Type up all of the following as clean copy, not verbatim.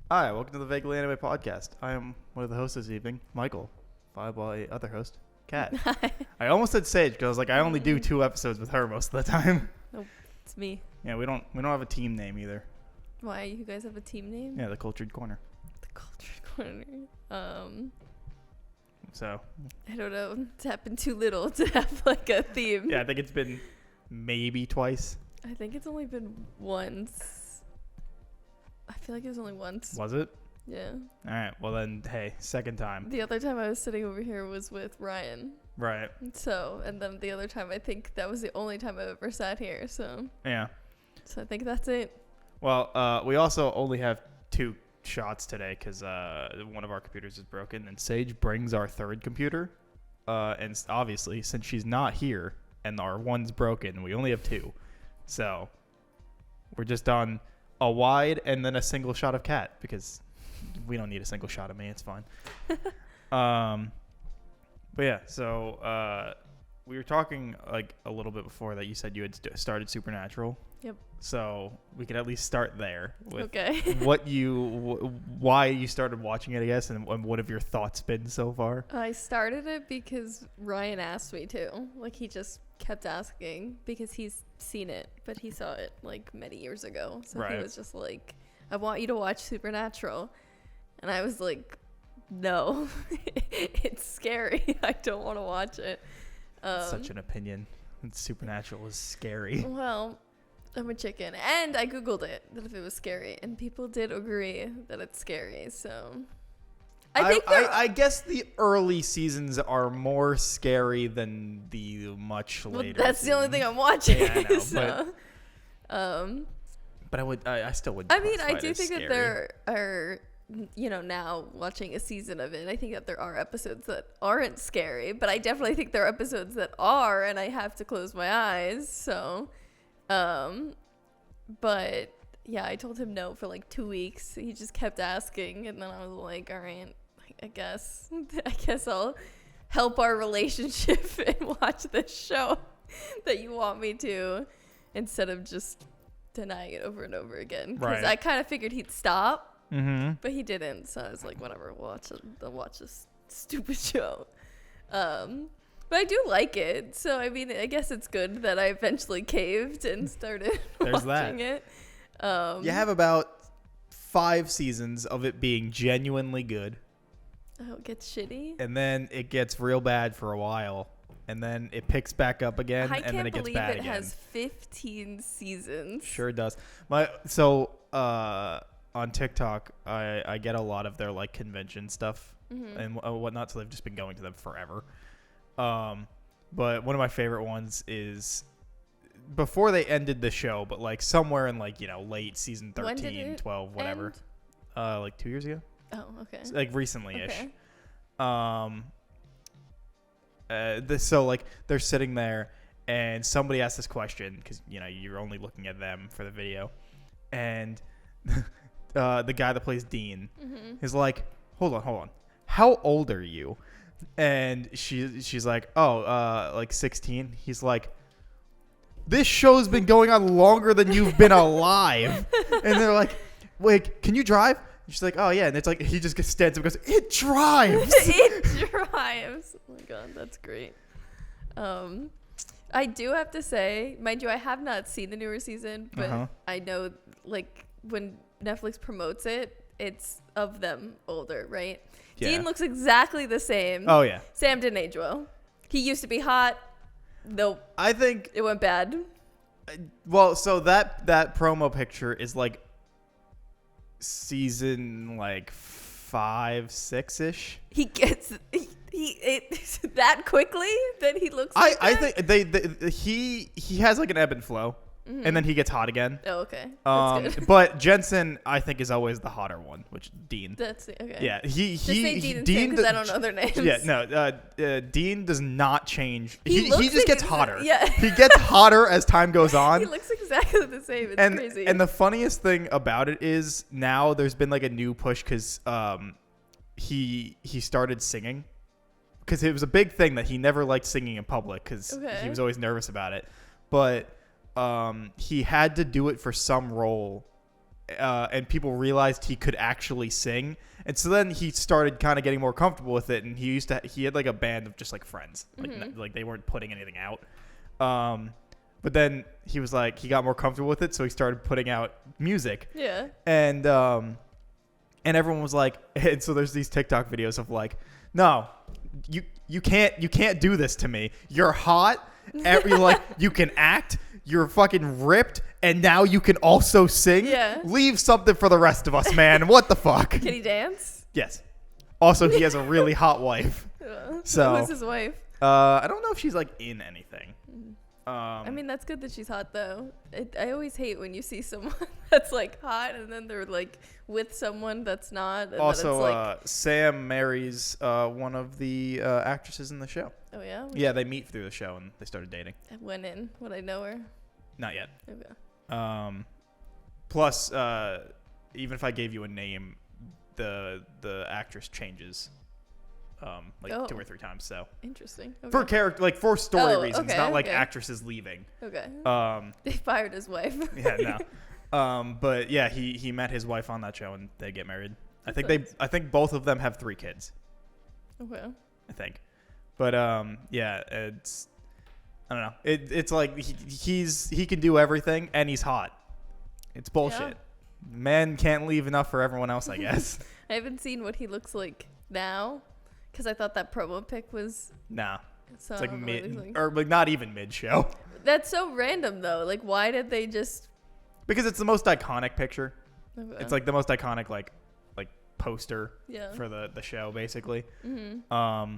Hi, welcome to the Vaguely Anime Podcast. I am one of the hosts this evening, Michael, followed by other host, Kat. Hi. I almost said Sage because I was like, I only do 2 episodes with her most of the time. Nope, it's me. Yeah, we don't have a team name either. Why, you guys have a team name? Yeah, the Cultured Corner. The Cultured Corner. So. I don't know. It's happened too little to have like a theme. Yeah, I think it's been maybe twice. I think it's only been once. I feel like it was only once. Was it? Yeah. All right. Well then, hey, second time. The other time I was sitting over here was with Ryan. Right. So, and then the other time I think that was the only time I've ever sat here. So. Yeah. So I think that's it. Well, we also only have 2 shots today because one of our computers is broken, and Sage brings our third computer, and obviously since she's not here and our one's broken, we only have 2, so we're just on a wide and then a single shot of Kat because we don't need a single shot of me. It's fine. But yeah, so we were talking like a little bit before that you said you had started Supernatural. Yep. So we could at least start there with Okay. why you started watching it, I guess, and what have your thoughts been so far? I started it because Ryan asked me to. Like, he just kept asking because he's seen it, but he saw it like many years ago. So Right. He was just like, I want you to watch Supernatural. And I was like, no, it's scary. I don't want to watch it. Such an opinion. Supernatural is scary. Well, I'm a chicken. And I Googled it, that if it was scary. And people did agree that it's scary. So I guess the early seasons are more scary than the much later. Well, that's the only thing I'm watching. Yeah, I know, So, but I still would. I mean, I classify it do as think scary. that there are, now watching a season of it, I think that there are episodes that aren't scary, but I definitely think there are episodes that are, and I have to close my eyes. So, but yeah, I told him no for like 2 weeks. He just kept asking, and then I was like, all right, I guess I'll help our relationship and watch this show that you want me to, instead of just denying it over and over again. Because Right. I kind of figured he'd stop, Mm-hmm. but he didn't. So I was like, whatever, I'll watch this stupid show. But I do like it. So, I mean, I guess it's good that I eventually caved and started There's watching that. it. You have about 5 seasons of it being genuinely good, Oh, it gets shitty. and then it gets real bad for a while, and then it picks back up again, I and then can't it gets believe bad it again. has 15 seasons. Sure does. On TikTok, I get a lot of their like convention stuff and whatnot, so they've just been going to them forever. But one of my favorite ones is before they ended the show, but like somewhere in like, late season When did 13, it 12, whatever. end? Like 2 years ago? Oh, okay. Like recently-ish. Okay. So like they're sitting there and somebody asked this question because you're only looking at them for the video, and the guy that plays Dean is like, hold on, how old are you? And she's like, oh, like 16. He's like, this show's been going on longer than you've been alive. And they're like, wait, can you drive? And she's like, oh yeah. And it's like he just stands up and goes, it drives. It drives. Oh my god, that's great. I do have to say, mind you, I have not seen the newer season, but I know like when Netflix promotes it, it's of them older, right? Yeah. Dean looks exactly the same. Oh yeah. Sam didn't age well. He used to be hot. Nope. I think, It went bad. well, so that promo picture is like season like 5, 6-ish. He gets it that quickly that he looks like I that? think he has like an ebb and flow, and then he gets hot again. Oh, okay. That's good. But Jensen, I think, is always the hotter one, which Dean. That's okay. Yeah, Just say Dean and Sam because I don't know their names. Yeah, no, Dean does not change. He He looks just gets exa- hotter. yeah. He gets hotter as time goes on. He looks exactly the same. It's crazy. And the funniest thing about it is now there's been like a new push because he started singing, because it was a big thing that he never liked singing in public because he was always nervous about it. But he had to do it for some role and people realized he could actually sing. And so then he started kind of getting more comfortable with it, and he had like a band of just like friends, like they weren't putting anything out. But then he was like, he got more comfortable with it, so he started putting out music. Yeah. And everyone was like, and so there's these TikTok videos of like, no, you can't do this to me. You're hot. Like you can act. You're fucking ripped, and now you can also sing. Yeah. Leave something for the rest of us, man. What the fuck? Can he dance? Yes. Also, he has a really hot wife. So who's his wife? I don't know if she's like in anything. I mean, that's good that she's hot though. I always hate when you see someone that's like hot and then they're like with someone that's not. And also, then it's like, Sam marries one of the actresses in the show. oh yeah. Yeah, they meet through the show and they started dating. When in? Would I know her? Not yet. Okay. Plus, even if I gave you a name, the actress changes, like 2 or 3 times. So interesting. Okay. for character, like for story reasons, okay, not like okay. actresses leaving. Okay. They fired his wife. Yeah, no. But yeah, he met his wife on that show and they get married. I think both of them have 3 kids. Okay. I think, but yeah, it's. I don't know. It's like he can do everything and he's hot. It's bullshit. Yeah. Man can't leave enough for everyone else, I guess. I haven't seen what he looks like now because I thought that promo pic was. Nah. So it's like or like not even mid show. That's so random though. Like, why did they just? Because it's the most iconic picture. Okay. It's like the most iconic like poster yeah. for the show basically. Mm-hmm.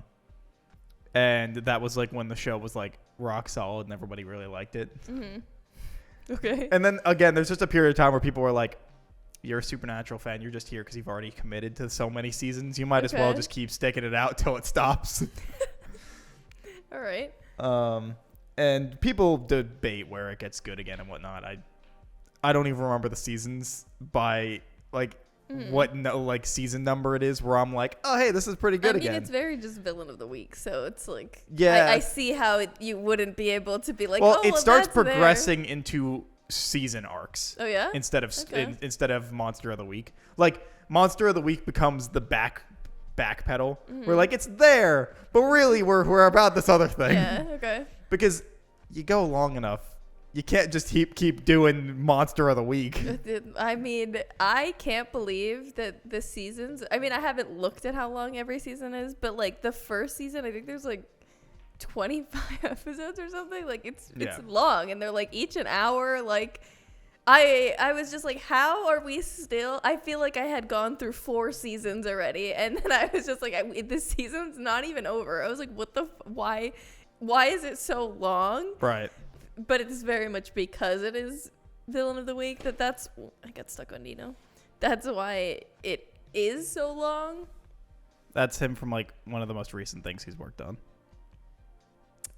And that was like when the show was like rock solid and everybody really liked it. Mm-hmm. Okay. And then again, there's just a period of time where people were like, you're a Supernatural fan. You're just here because you've already committed to so many seasons. You might as well just keep sticking it out till it stops. All right. And people debate where it gets good again and whatnot. I don't even remember the seasons by like what season number it is where I'm like, oh hey, this is pretty good again. I mean, it's very just villain of the week, so it's like, yeah, I see how you wouldn't be able to be like, well, it starts progressing into season arcs. Oh yeah. Instead of Monster of the Week, like Monster of the Week becomes the backpedal. Mm-hmm. We're like, it's there, but really we're about this other thing. Yeah. Okay. Because you go long enough. You can't just keep doing Monster of the Week. I mean, I can't believe that the seasons. I mean, I haven't looked at how long every season is, but like the first season, I think there's like 25 episodes or something. Like it's long, and they're like each an hour. Like I was just like, how are we still? I feel like I had gone through 4 seasons already, and then I was just like, this season's not even over. I was like, what the? Why is it so long? Right. But it's very much because it is Villain of the Week that's I got stuck on Dino. That's why it is so long. That's him from like one of the most recent things he's worked on.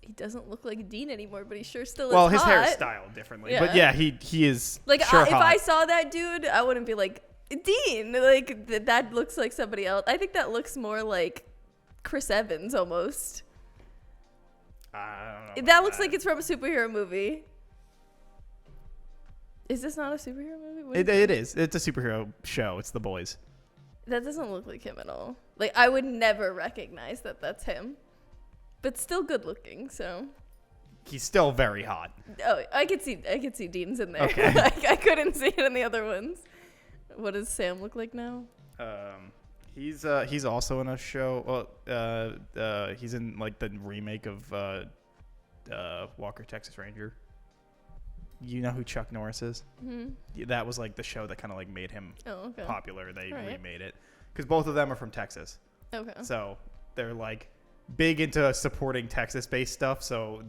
He doesn't look like Dean anymore, but he sure still is. Well, his hot. hairstyle differently, but yeah, he is like sure if hot. I saw that dude, I wouldn't be like Dean. Like that looks like somebody else. I think that looks more like Chris Evans almost. I don't know that looks like it's from a superhero movie. Is this not a superhero movie? It is. It's a superhero show. It's The Boys. That doesn't look like him at all. Like, I would never recognize that that's him. But still good looking, so. He's still very hot. Oh, I could see Dean's in there. Okay. Like, I couldn't see it in the other ones. What does Sam look like now? He's also in a show. Well, he's in like the remake of Walker Texas Ranger. You know who Chuck Norris is? Mm-hmm. That was like the show that kind of like made him popular. They remade it because both of them are from Texas. Okay. So they're like big into supporting Texas-based stuff. So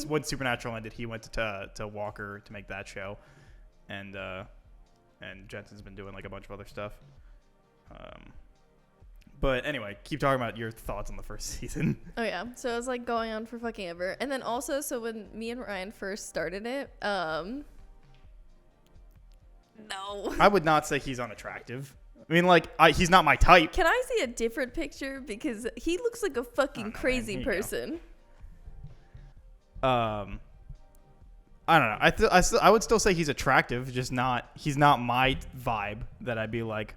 when Supernatural ended, he went to Walker to make that show, and Jensen's been doing like a bunch of other stuff. But anyway, keep talking about your thoughts on the first season. Oh, yeah. So it was like going on for fucking ever. And then also, so when me and Ryan first started it, no. I would not say he's unattractive. I mean, like, he's not my type. Can I see a different picture? Because he looks like a fucking crazy person. I don't know. I would still say he's attractive, just not. He's not my vibe that I'd be like,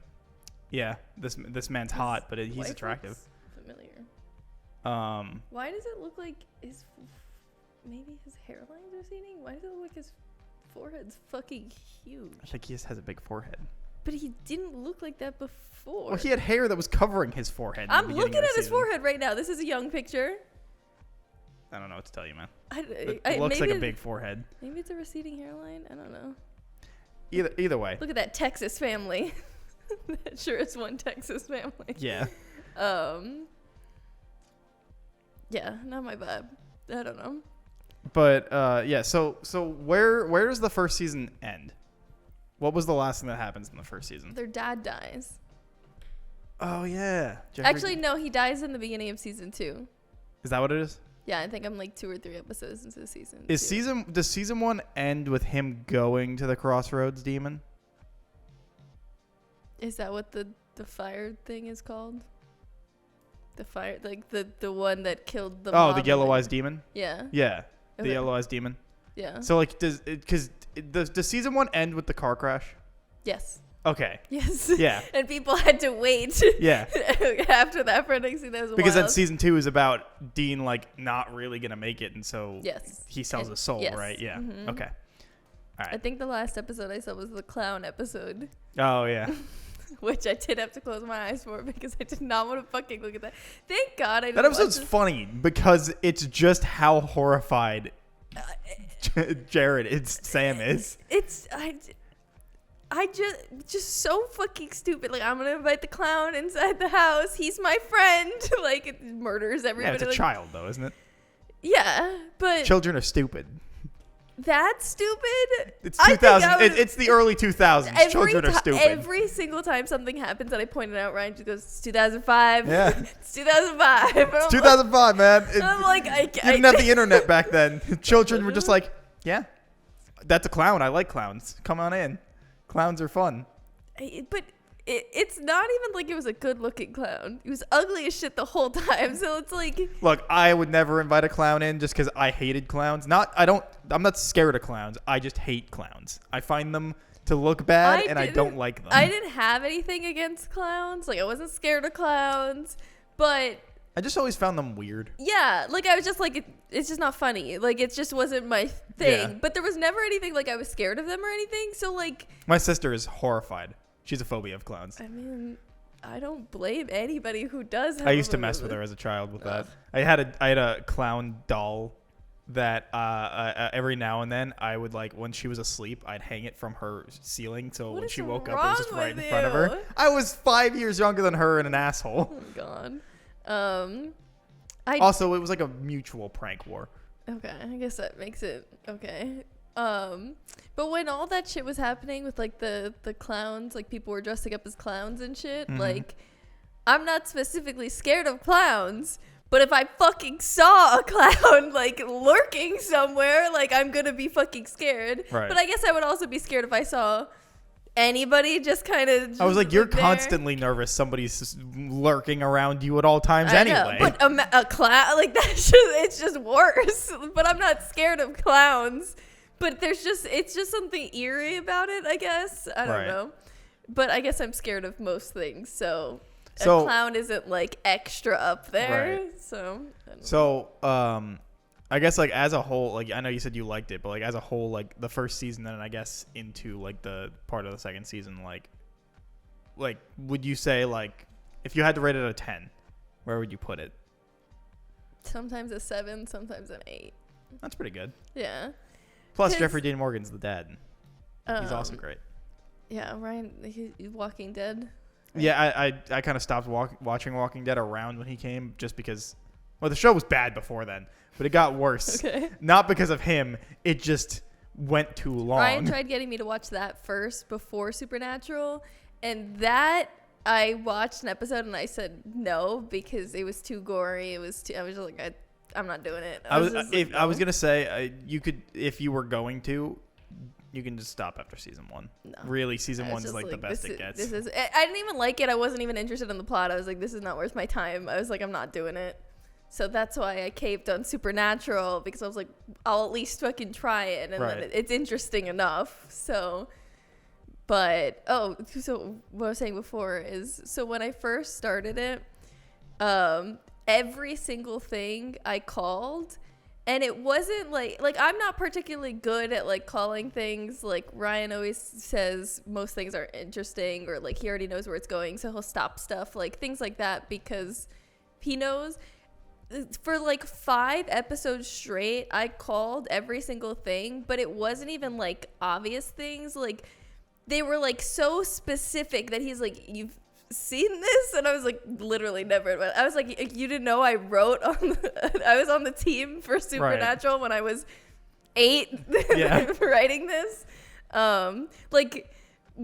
yeah, this man's hot, but he's attractive. Familiar. Um. Why does it look like maybe his hairline's receding? Why does it look like his forehead's fucking huge? I think he just has a big forehead. But he didn't look like that before. Well, he had hair that was covering his forehead. I'm looking at his forehead right now. This is a young picture. I don't know what to tell you, man. It looks like a big forehead. Maybe it's a receding hairline. I don't know. Either way. Look at that Texas family. That sure is one Texas family. Yeah. Yeah, not my vibe. I don't know. But yeah. So where does the first season end? What was the last thing that happens in the first season? Their dad dies. Oh yeah. Actually, no, he dies in the beginning of season 2. Is that what it is? Yeah, I think I'm like 2 or 3 episodes into the season. Does season 1 end with him going to the Crossroads Demon? Is that what the fire thing is called? The fire, like the one that killed the. Oh, the Yellow Eyes Demon. Yeah. Yeah, the Okay. Yellow Eyes Demon. Yeah. So like, does season 1 end with the car crash? Yes. Okay. Yes. Yeah. And people had to wait. Yeah. After that for next season, that was Because wild. then season 2 is about Dean like not really gonna make it, and so Yes. he sells his soul, yes. right? Yeah. Mhm. Okay. All I right. think the last episode I saw was the clown episode, Oh yeah. which I did have to close my eyes for because I did not want to fucking look at that. Thank God I didn't That episode's watch funny because it's just how horrified Sam is. I just so fucking stupid. Like, I'm gonna invite the clown inside the house. He's my friend. Like, it murders Yeah, everybody. it's a like, child though, isn't it? Yeah, but Children are stupid. that's stupid. It's I think 2000. I was- It's the early 2000s. Children are stupid. Every single time something happens and I point it out, Ryan just goes, "It's 2005." Yeah. It's 2005. It's 2005, man. I'm like, You didn't have the internet back then. Children were just like, yeah, that's a clown. I like clowns. Come on in. Clowns are fun. But it's not even like it was a good-looking clown. He was ugly as shit the whole time. So it's like, Look, I would never invite a clown in just because I hated clowns. I'm not scared of clowns. I just hate clowns. I find them to look bad, and I don't like them. I didn't have anything against clowns. Like, I wasn't scared of clowns, but I just always found them weird. yeah, like I was just like, it's just not funny. Like, it just wasn't my thing. Yeah. But there was never anything like I was scared of them or anything. So like, My sister is horrified. She's a phobia of clowns. I mean, I don't blame anybody who does. Have I a used to phobia mess with her as a child with that. Ugh. I had a clown doll that every now and then I would like when she was asleep I'd hang it from her ceiling so What when is she woke up it was just wrong right in with front of her. you? I was 5 years younger than her and an asshole. Oh God. Also, it was like a mutual prank war. Okay, I guess that makes it okay. But when all that shit was happening with like the clowns, like people were dressing up as clowns and shit, Mhm. like I'm not specifically scared of clowns, but if I fucking saw a clown like lurking somewhere, like I'm gonna be fucking scared. Right. But I guess I would also be scared if I saw anybody just kind of. I was like, you're constantly nervous. Somebody's lurking around you at all times anyway. But a clown, like that's just, it's just worse. But I'm not scared of clowns. But it's just something eerie about it, I guess. I don't Right. know. But I guess I'm scared of most things. So a So- clown isn't like extra up there. Right. So, I don't know. So, I guess like as a whole, like I know you said you liked it, but like as a whole, like the first season, and I guess into like the part of the second season, like would you say like if you had to rate it a 10, where would you put it? Sometimes a 7, sometimes an 8. That's pretty good. Yeah. Plus 'Cause, Jeffrey Dean Morgan's the dad. He's also um, great. Yeah, Ryan, he's Walking Dead. Yeah, I kind of stopped watching Walking Dead around when he came just because, well, the show was bad before then, but it got worse. Okay. Not because of him. It just went too long. Ryan tried getting me to watch that first before Supernatural, and that I watched an episode and I said no because it was too gory. I was just like, I'm not doing it. I was just if like, I was no. gonna say you could if you were going to, you can just stop after season 1. No. Really, season I was 1's just like the best it gets. This is. I didn't even like it. I wasn't even interested in the plot. I was like, this is not worth my time. I was like, I'm not doing it. So that's why I caved on Supernatural, because I was like, I'll at least fucking try it, and Right. then it's interesting enough. So, but so what I was saying before is, so when I first started it, every single thing I called, and it wasn't like I'm not particularly good at like calling things. Like Ryan always says most things are interesting, or like he already knows where it's going, so he'll stop stuff, like things like that, because he knows. For like 5 episodes straight, I called every single thing, but it wasn't even like obvious things. Like they were like so specific that he's like, "You've seen this?" And I was like, literally never. I was like, "You didn't know I wrote on I was on the team for Supernatural when I was 8 writing this." Like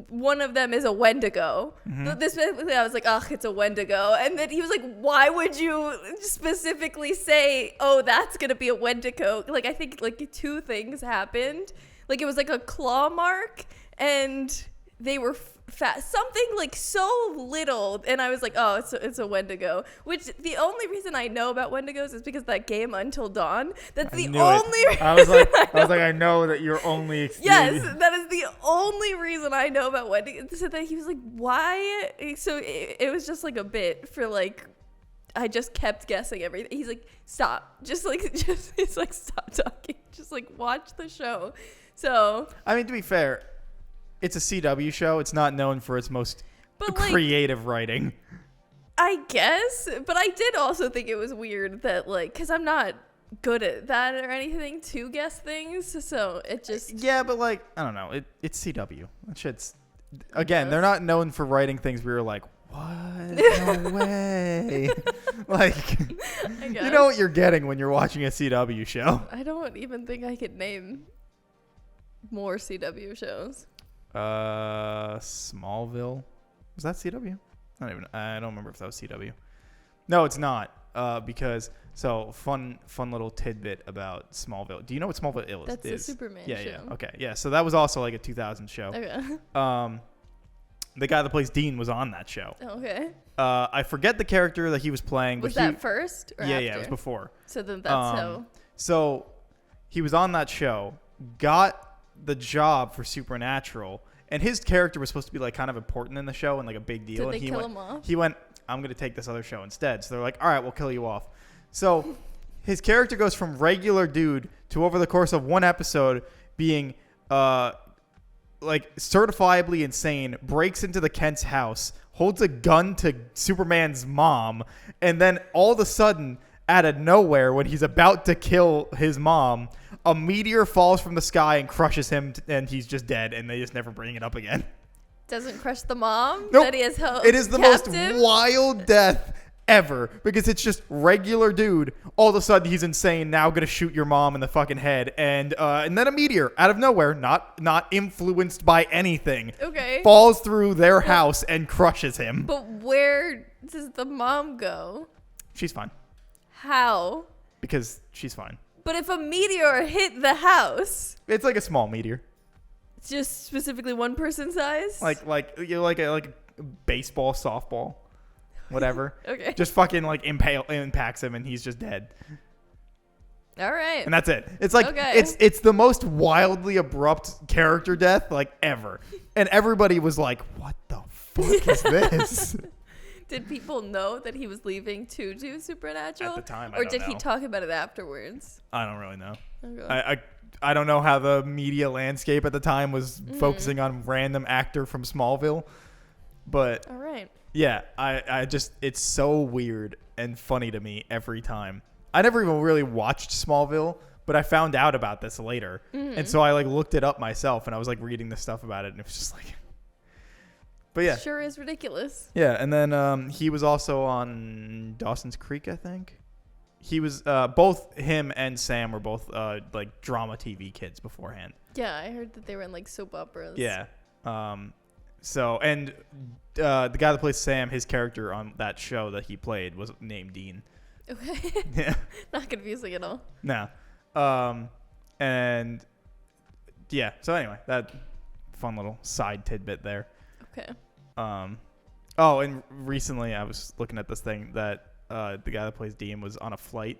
one of them is a Wendigo. This I was like, it's a Wendigo. And then he was like, why would you specifically say, oh, that's gonna be a Wendigo? Like I think like 2 things happened. Like it was like a claw mark, and they were fat, something like so little, and I was like, oh, it's a Wendigo. Which the only reason I know about Wendigos is because that game Until Dawn. That's the only reason. I was like, I know that you're only. Yes, that is the only reason I know about Wendigos. So that he was like, why? So it was just like a bit for like, I just kept guessing everything. He's like, stop, just he's like, stop talking, just like watch the show. So I mean, to be fair, it's a CW show. It's not known for its most creative writing. I guess, but I did also think it was weird that like, because I'm not good at that or anything to guess things, so it just but like I don't know. It's CW. That shit's again. They're not known for writing things where you're like, what? No way. Like, you know what you're getting when you're watching a CW show. I don't even think I could name more CW shows. Smallville. Was that CW? I don't remember if that was CW. No, it's not. Because fun little tidbit about Smallville. Do you know what Smallville is? That's the Superman show. Yeah. Okay. Yeah. So that was also like a 2000 show. Okay. The guy that plays Dean was on that show. Okay. I forget the character that he was playing. Was that first or after? Yeah, it was before. So then that's how. So he was on that show, got the job for Supernatural, and his character was supposed to be like kind of important in the show and like a big deal. Did they kill him off? He went, I'm going to take this other show instead. So they're like, all right, we'll kill you off. So his character goes from regular dude to, over the course of one episode, being like certifiably insane, breaks into the Kent's house, holds a gun to Superman's mom, and then all of a sudden, out of nowhere, when he's about to kill his mom, a meteor falls from the sky and crushes him, and he's just dead, and they just never bring it up again. Doesn't crush the mom? Nope. That he has held It is the captive? most wild death ever, because it's just regular dude. All of a sudden, he's insane, now gonna shoot your mom in the fucking head, and then a meteor out of nowhere, not influenced by anything, falls through their house and crushes him. But where does the mom go? She's fine. How? Because she's fine. But if a meteor hit the house, it's like a small meteor. It's just specifically one person size? Like a baseball, softball, whatever. Okay. Just fucking like impacts him and he's just dead. All right. And that's it. It's like it's the most wildly abrupt character death like ever. And everybody was like, "What the fuck is this?" Did people know that he was leaving to do Supernatural? At the time, or did he talk about it afterwards? I don't really know. Okay. I don't know how the media landscape at the time was focusing on random actor from Smallville, but all right. Yeah, I just it's so weird and funny to me every time. I never even really watched Smallville, but I found out about this later, and so I like looked it up myself, and I was like reading the stuff about it, and it was just like. But yeah. Sure is ridiculous. Yeah, and then he was also on Dawson's Creek, I think. He was both him and Sam were both like drama TV kids beforehand. Yeah, I heard that they were in like soap operas. Yeah. So and the guy that plays Sam, his character on that show that he played was named Dean. Okay. Yeah. Not confusing at all. No. And yeah. So anyway, that fun little side tidbit there. Okay. Oh, and recently I was looking at this thing that the guy that plays Dean was on a flight,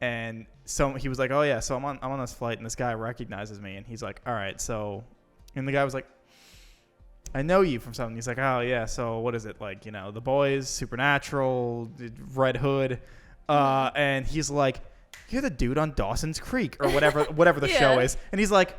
and so he was like, oh yeah, so I'm on this flight, and this guy recognizes me, and he's like, all right, so, and the guy was like, I know you from something. He's like, oh yeah, so what is it, like, you know, The Boys, Supernatural, Red Hood, and he's like, you're the dude on Dawson's Creek or whatever the show is, and he's like,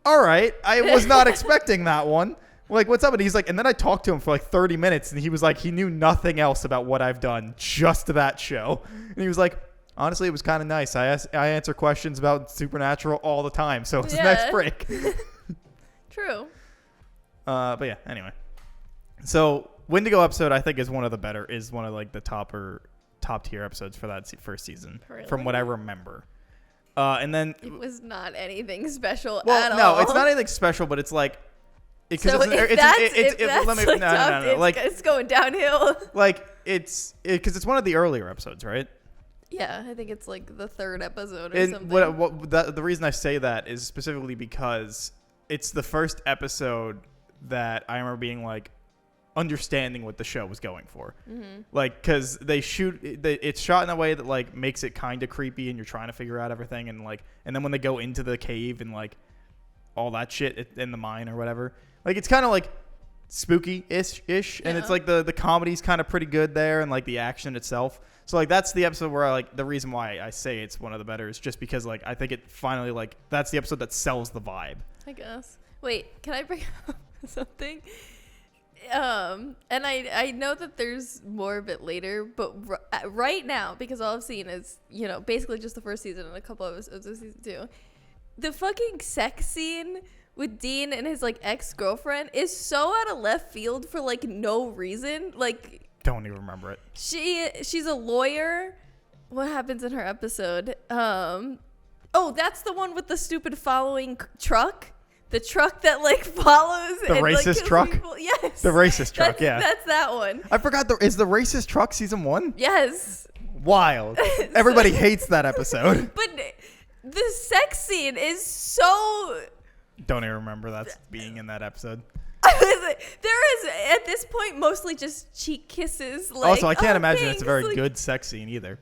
all right, I was not expecting that one. Like, what's up? And he's like, and then I talked to him for like 30 minutes, and he was like, he knew nothing else about what I've done, just that show. And he was like, honestly, it was kind of nice. I answer questions about Supernatural all the time, so it's a nice break. True. But yeah, anyway. So Wendigo episode, I think, is one of like the top tier episodes for that first season, from what I remember. And then it was not anything special well, at all. no, it's not anything special, but it's like it's going downhill. Like because it's one of the earlier episodes, right? Yeah, I think it's like the third episode or and something. The reason I say that is specifically because it's the first episode that I remember being like understanding what the show was going for. Mm-hmm. Like, because it's shot in a way that like makes it kind of creepy, and you're trying to figure out everything, and like, and then when they go into the cave and like all that shit in the mine or whatever, like it's kind of like spooky-ish, and it's like the comedy's kind of pretty good there, and like the action itself. So like that's the episode where the reason why I say it's one of the better is just because like I think it finally like that's the episode that sells the vibe. I guess. Wait, can I bring up something? And I know that there's more of it later, but right now, because all I've seen is, you know, basically just the first season and a couple of episodes of season 2, the fucking sex scene with Dean and his like ex-girlfriend is so out of left field for like no reason. Like, don't even remember it. She's a lawyer. What happens in her episode? Oh, that's the one with the stupid following truck. The truck that like follows the and, racist like, truck. People. Yes, the racist truck. That's that one. I forgot. Is the racist truck season 1? Yes. Wild. Everybody hates that episode. But the sex scene is so. Don't even remember that being in that episode. There is at this point mostly just cheek kisses. Like, also, I can't imagine it's a very good sex scene either.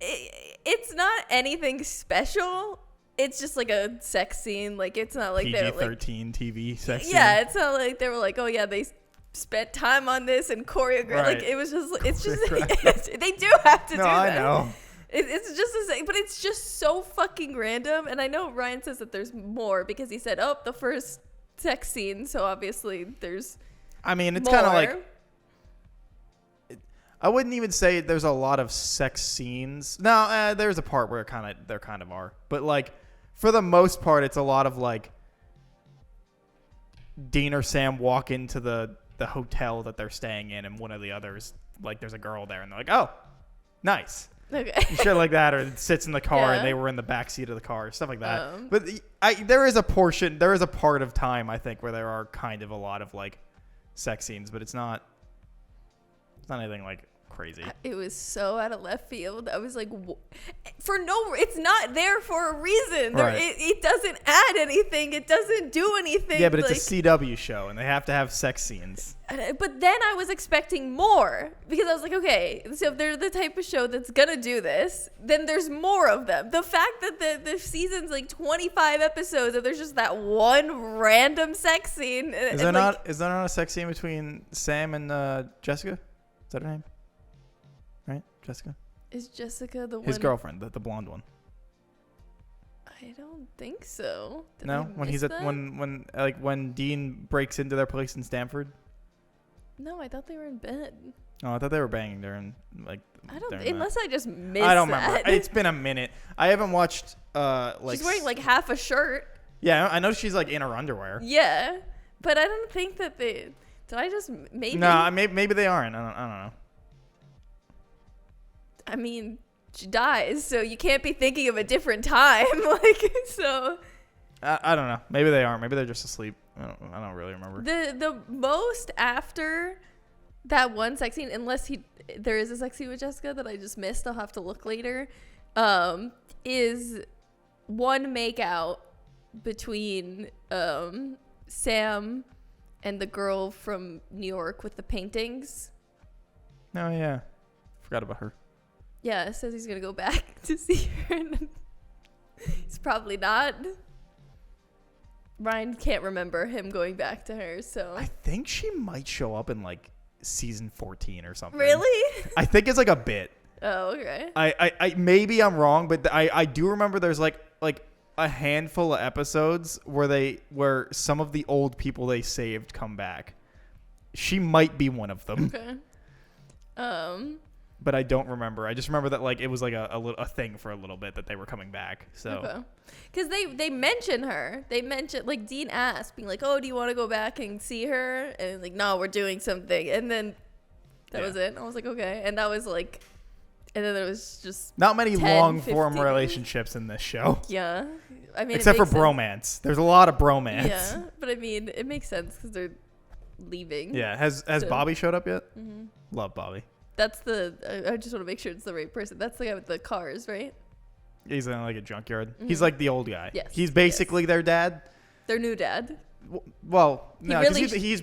It's not anything special. It's just like a sex scene. Like, it's not like they're like PG-13 TV sex scene. Yeah, it's not like they were like, oh yeah, they spent time on this and choreographed. Right. Like, it was just, it's just, they do have to do that. I know. It's just the same, but it's just so fucking random. And I know Ryan says that there's more because he said, oh, the first sex scene. So obviously there's I mean, it's kind of like, I wouldn't even say there's a lot of sex scenes. No, there's a part where there kind of are. But like, for the most part, it's a lot of like Dean or Sam walk into the hotel that they're staying in, and one of the others, like, there's a girl there, and they're like, oh, nice. Okay. Shit like that, or sits in the car and they were in the back seat of the car, stuff like that. But there is a part of time, I think, where there are kind of a lot of like sex scenes, but it's not anything like crazy. It was so out of left field. I was like, it's not there for a reason. Right. It doesn't add anything. It doesn't do anything. Yeah, but it's a CW show, and they have to have sex scenes. But then I was expecting more, because I was like, okay, so if they're the type of show that's gonna do this, then there's more of them. The fact that the season's like 25 episodes and there's just that one random sex scene. Is there not a sex scene between Sam and Jessica? Is that her name? Right, Jessica? Is Jessica the one? His girlfriend, the blonde one. I don't think so. No, when he's when Dean breaks into their place in Stanford. No, I thought they were in bed. Oh, I thought they were banging during like. I don't. Unless I just missed. I don't remember. It's been a minute. I haven't watched. Like she's wearing like half a shirt. Yeah, I know she's like in her underwear. Yeah, but I don't think that they. Did I just maybe? No, maybe they aren't. I don't know. I mean, she dies, so you can't be thinking of a different time. Like, so. I don't know. Maybe they aren't. Maybe they're just asleep. I don't really remember. The most after that one sex scene, unless there is a sex scene with Jessica that I just missed, I'll have to look later, is one make out between Sam and the girl from New York with the paintings. Oh, yeah. Forgot about her. Yeah, it says he's gonna go back to see her. And he's probably not. Ryan can't remember him going back to her, so. I think she might show up in like season 14 or something. Really? I think it's like a bit. Oh, okay. I maybe I'm wrong, but I do remember there's like a handful of episodes where some of the old people they saved come back. She might be one of them. Okay. But I don't remember. I just remember that like it was like a thing for a little bit that they were coming back. So. Okay. Because they mention her. They mention, like, Dean asked, being like, oh, do you want to go back and see her? And like, no, we're doing something. And then that was it. I was like, okay. And that was like, and then there was just not many 10, long form 15. relationships in this show. Yeah. I mean, except for sense. bromance. There's a lot of bromance. Yeah. But I mean, it makes sense because they're leaving. Yeah. Has So- Bobby showed up yet? Mm-hmm. Love Bobby. That's I just want to make sure it's the right person. That's the guy with the cars, right? He's in like a junkyard. Mm-hmm. He's like the old guy. Yes, He's basically their dad. Their new dad. Well, He no, because really he's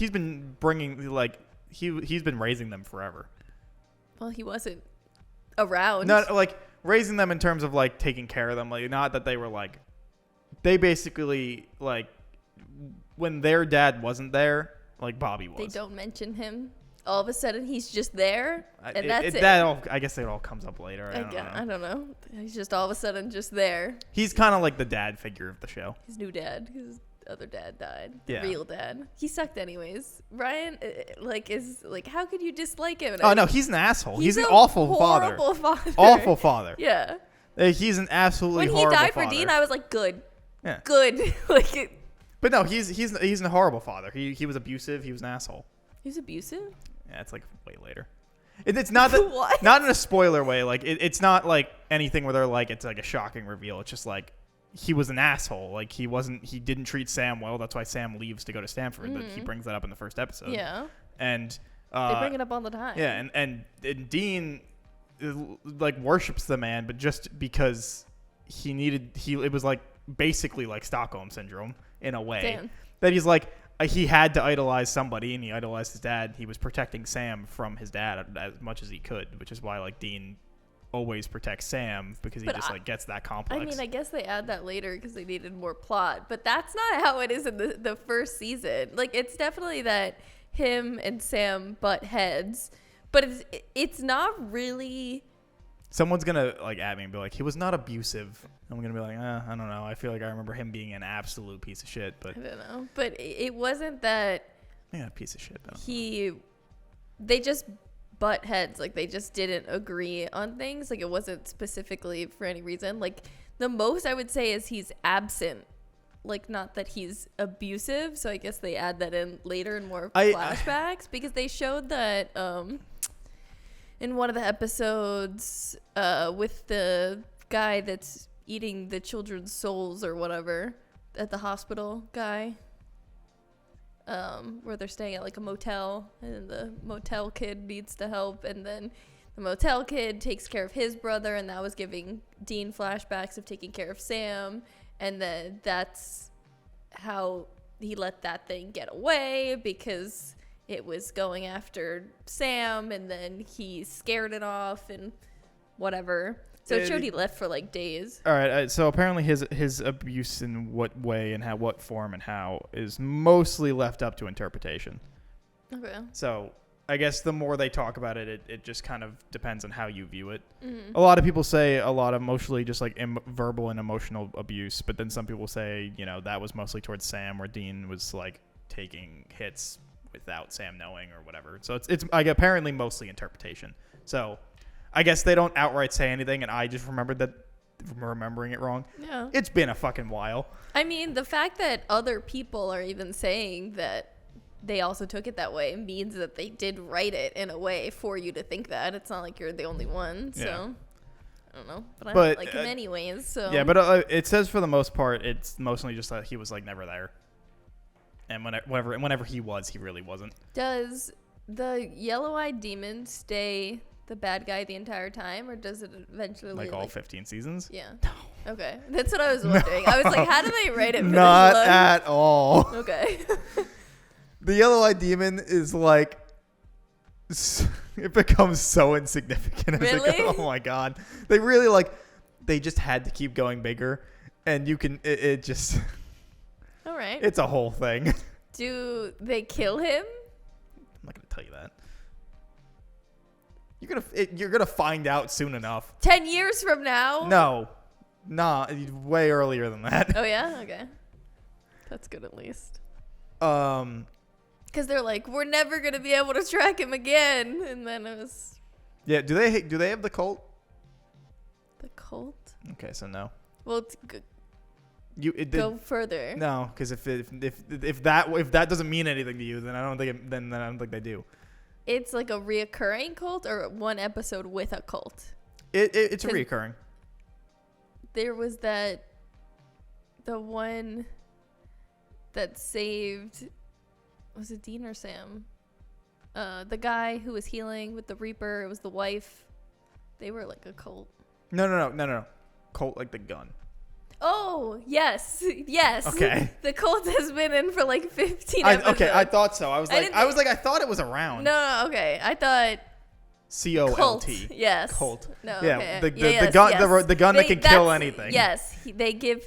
been bringing like he's been raising them forever. Well, he wasn't around. Not like raising them in terms of like taking care of them. Like not that they were like they basically like when their dad wasn't there, like Bobby was. They don't mention him. All of a sudden, he's just there, and that's it. That all, I guess it all comes up later. I don't know. He's just all of a sudden just there. He's kind of like the dad figure of the show. His new dad, his other dad died. Yeah. The real dad. He sucked anyways. Ryan, is like, how could you dislike him? Oh no, he's an asshole. He's an a awful father. horrible father. Awful father. Yeah. He's an absolutely When he horrible died father. for Dean, I was like, good. Yeah. Good. Like it. But no, he's a horrible father. He was abusive. He was an asshole. He's abusive. Yeah, it's like way later. It's not that What? not in a spoiler way. Like it's not like anything where they're like it's like a shocking reveal. It's just like he was an asshole. Like he didn't treat Sam well. That's why Sam leaves to go to Stanford. But he brings that up in the first episode. Yeah. And They bring it up all the time. yeah, and Dean like worships the man, but just because it was like basically like Stockholm syndrome in a way. Damn. That he's like he had to idolize somebody, and he idolized his dad. He was protecting Sam from his dad as much as he could, which is why like Dean always protects Sam because he But just like gets that complex. I mean, I guess they add that later because they needed more plot, but that's not how it is in the first season. Like, it's definitely that him and Sam butt heads, but it's not really. Someone's gonna like at me and be like, he was not abusive. I'm gonna be like, I don't know. I feel like I remember him being an absolute piece of shit, but I don't know. But it wasn't that yeah, a piece of shit though. they just butt heads. Like, they just didn't agree on things. Like, it wasn't specifically for any reason. Like, the most I would say is he's absent. Like, not that he's abusive. So I guess they add that in later in more flashbacks because they showed that in one of the episodes with the guy that's eating the children's souls or whatever at the hospital guy, where they're staying at like a motel and the motel kid needs to help, and then the motel kid takes care of his brother, and that was giving Dean flashbacks of taking care of Sam, and then that's how he let that thing get away because it was going after Sam, and then he scared it off and whatever. So it showed he left for like days. All right. So apparently his abuse in what way and what form and how is mostly left up to interpretation. Okay. So I guess the more they talk about it, it just kind of depends on how you view it. Mm-hmm. A lot of people say a lot of mostly just like verbal and emotional abuse, but then some people say, that was mostly towards Sam, where Dean was like taking hits without Sam knowing or whatever. So it's like apparently mostly interpretation. So I guess they don't outright say anything, and I just remembered that from remembering it wrong. Yeah. It's been a fucking while. I mean, the fact that other people are even saying that they also took it that way means that they did write it in a way for you to think that. It's not like you're the only one. So Yeah. I don't know, but I don't like him anyways. So yeah, but it says for the most part, it's mostly just that he was like never there, and whenever he was, he really wasn't. Does the yellow-eyed demon stay the bad guy the entire time, or does it eventually Like all 15 seasons? Yeah. No. Okay, that's what I was wondering. I was like, how do they write it? For Not this long? at all. Okay. The yellow-eyed demon is like it becomes so insignificant as it Really? goes. Oh my god, they really like they just had to keep going bigger, and you can it just All right. it's a whole thing. I'm Do they kill him? not gonna tell you that. You're gonna find out soon enough. 10 years from now? No, nah, way earlier than that. Oh, yeah? Okay. That's good at least. Because they're like, we're never going to be able to track him again. And then it was yeah, do they have the cult? the cult. Okay, so no. Well, go further. No, because if that doesn't mean anything to you, then I don't think they do. It's like a reoccurring cult or one episode with a cult? It's reoccurring. There was the one that saved, was it Dean or Sam? The guy who was healing with the Reaper, it was the wife. They were like a cult. No. Cult like the gun. Oh, yes. Okay. The cult has been in for like 15 episodes. Okay, I thought so. I thought it was around. No, okay. I thought COLT. Yes. Cult. No, Yeah, okay. the Yes, gun yes. the gun that can kill anything. Yes. They give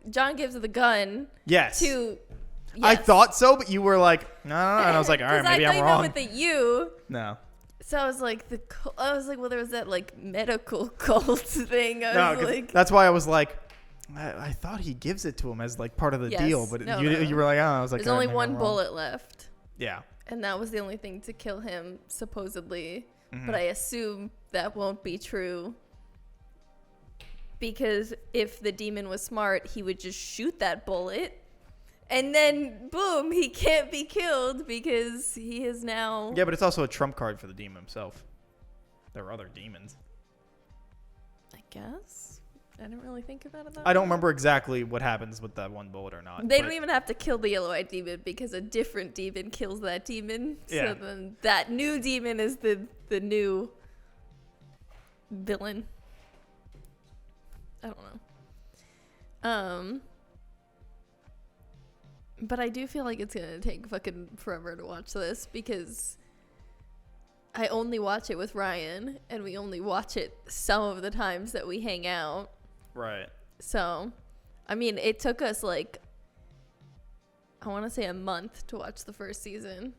John gives the gun Yes. to I yes. thought so, but you were like, no, and I was like, all right, 'Cause maybe I I'm thought wrong. you meant with the U. No. So I was like, well, there was that like medical cult thing. I No, was 'cause like, that's why I was like, I thought he gives it to him as like part of the Yes. deal, but No, you, no. you were like, oh, I was like, there's all right, only maybe one I'm wrong. bullet left. Yeah. And that was the only thing to kill him, supposedly. Mhm. But I assume that won't be true. Because if the demon was smart, he would just shoot that bullet. And then, boom, he can't be killed because he is now... Yeah, but it's also a trump card for the demon himself. There are other demons. I guess? I didn't really think about it that I don't way. remember exactly what happens with that one bullet or not. They but don't even have to kill the yellow-eyed demon because a different demon kills that demon. Yeah. So then that new demon is the new villain. I don't know. But I do feel like it's gonna take fucking forever to watch this because I only watch it with Ryan and we only watch it some of the times that we hang out. Right. So, I mean, it took us like, I want to say a month to watch the first season.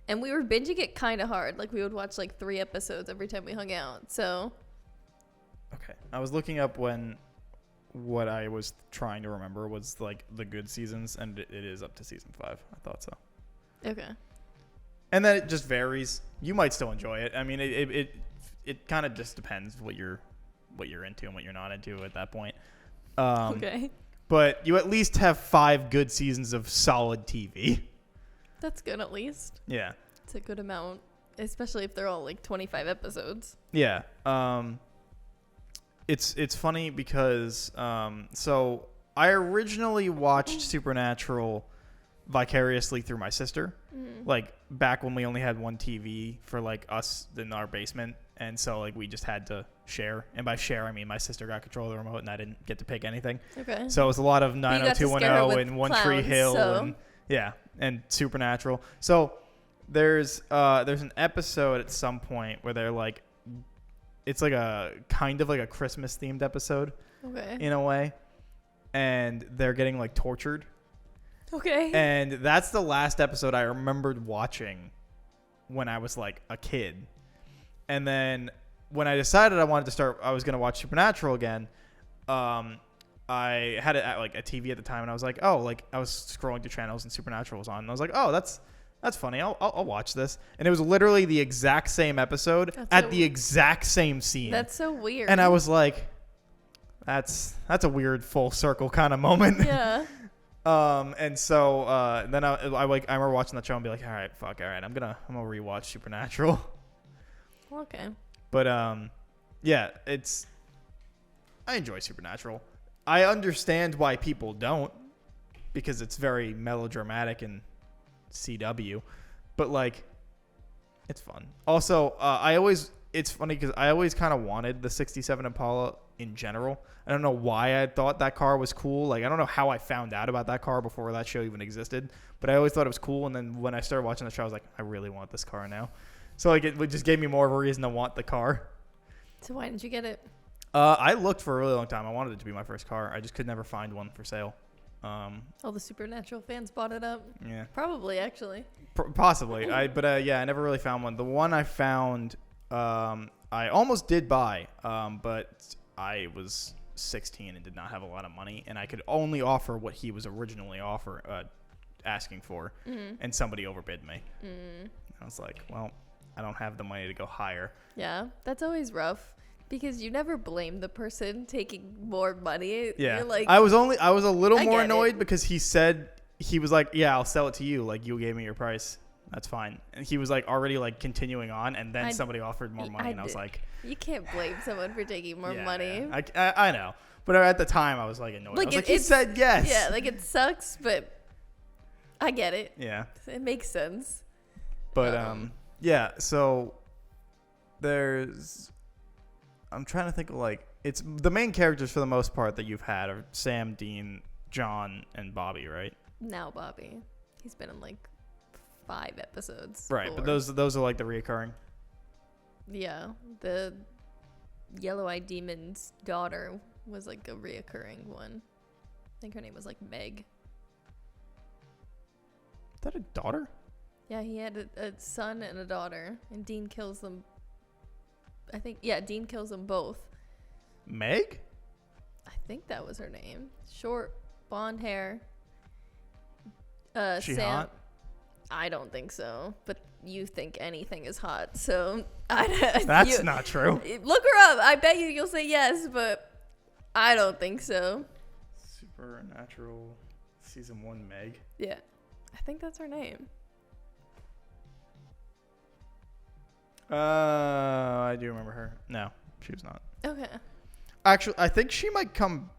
And we were binging it kind of hard. Like, we would watch like 3 episodes every time we hung out. So, Okay. I was looking up what I was trying to remember was like the good seasons, and it is up to season 5. I thought so. okay. And then it just varies. You might still enjoy it. I mean, it kind of just depends what you're into and what you're not into at that point. Okay. But you at least have 5 good seasons of solid TV. That's good at least. Yeah. It's a good amount, especially if they're all like 25 episodes. Yeah. It's funny because so I originally watched Supernatural vicariously through my sister, like back when we only had one TV for like us in our basement, and so like we just had to share. And by share, I mean my sister got control of the remote, and I didn't get to pick anything. Okay. So it was a lot of you got to scare her 90210 with and One Tree clowns, Hill, so- and yeah, and Supernatural. So there's an episode at some point where they're like, it's like a kind of like a Christmas themed episode Okay. in a way, and they're getting like tortured. Okay. And that's the last episode I remembered watching when I was like a kid. And then when I decided I was going to watch Supernatural again, I had it at like a TV at the time, and I was like, oh, like I was scrolling through channels and Supernatural was on, and I was like, oh, that's funny. I'll watch this. And it was literally the exact same episode at the exact same scene. That's so weird. And I was like, that's a weird full circle kind of moment. Yeah. And so then I remember watching that show and be like, all right, I'm gonna rewatch Supernatural. Okay. But yeah, I enjoy Supernatural. I understand why people don't, because it's very melodramatic and CW, but like, it's fun. Also, it's funny because I always kind of wanted the 67 Impala in general. I don't know why I thought that car was cool. Like, I don't know how I found out about that car before that show even existed, but I always thought it was cool. And then when I started watching the show, I was like, I really want this car now. So like it just gave me more of a reason to want the car. So why didn't you get it? I looked for a really long time. I wanted it to be my first car. I just could never find one for sale. All the Supernatural fans bought it up. Yeah. Probably, actually. Possibly. I never really found one. The one I found, I almost did buy, but I was 16 and did not have a lot of money, and I could only offer what he was originally asking for, and somebody overbid me. I was like, well, I don't have the money to go higher. Yeah, that's always rough because you never blame the person taking more money. Yeah. You're like, I was a little I more get annoyed it. because he said, he was like, yeah, I'll sell it to you. Like, you gave me your price. That's fine. And he was like already like continuing on, and then somebody offered more money, and I was like, you can't blame someone for taking more yeah, money. I know. But at the time, I was like annoyed. Like, I was like, he said yes. Yeah, like it sucks, but I get it. Yeah. It makes sense. But yeah. So I'm trying to think of like, it's the main characters for the most part that you've had are Sam, Dean, John, and Bobby, right? Now Bobby, he's been in like 5 episodes. Right. 4. But those are like the reoccurring. Yeah, the yellow-eyed demon's daughter was like a reoccurring one. I think her name was like Meg. Is that a daughter? Yeah, he had a son and a daughter, and Dean kills them. I think, yeah, Dean kills them both. Meg? I think that was her name. Short, blonde hair. She Sam. hot? I don't think so, but you think anything is hot, so That's not true. Look her up. I bet you'll say yes, but I don't think so. Supernatural season 1 Meg. Yeah, I think that's her name. I do remember her. No, she was not. Okay. Actually, I think she might come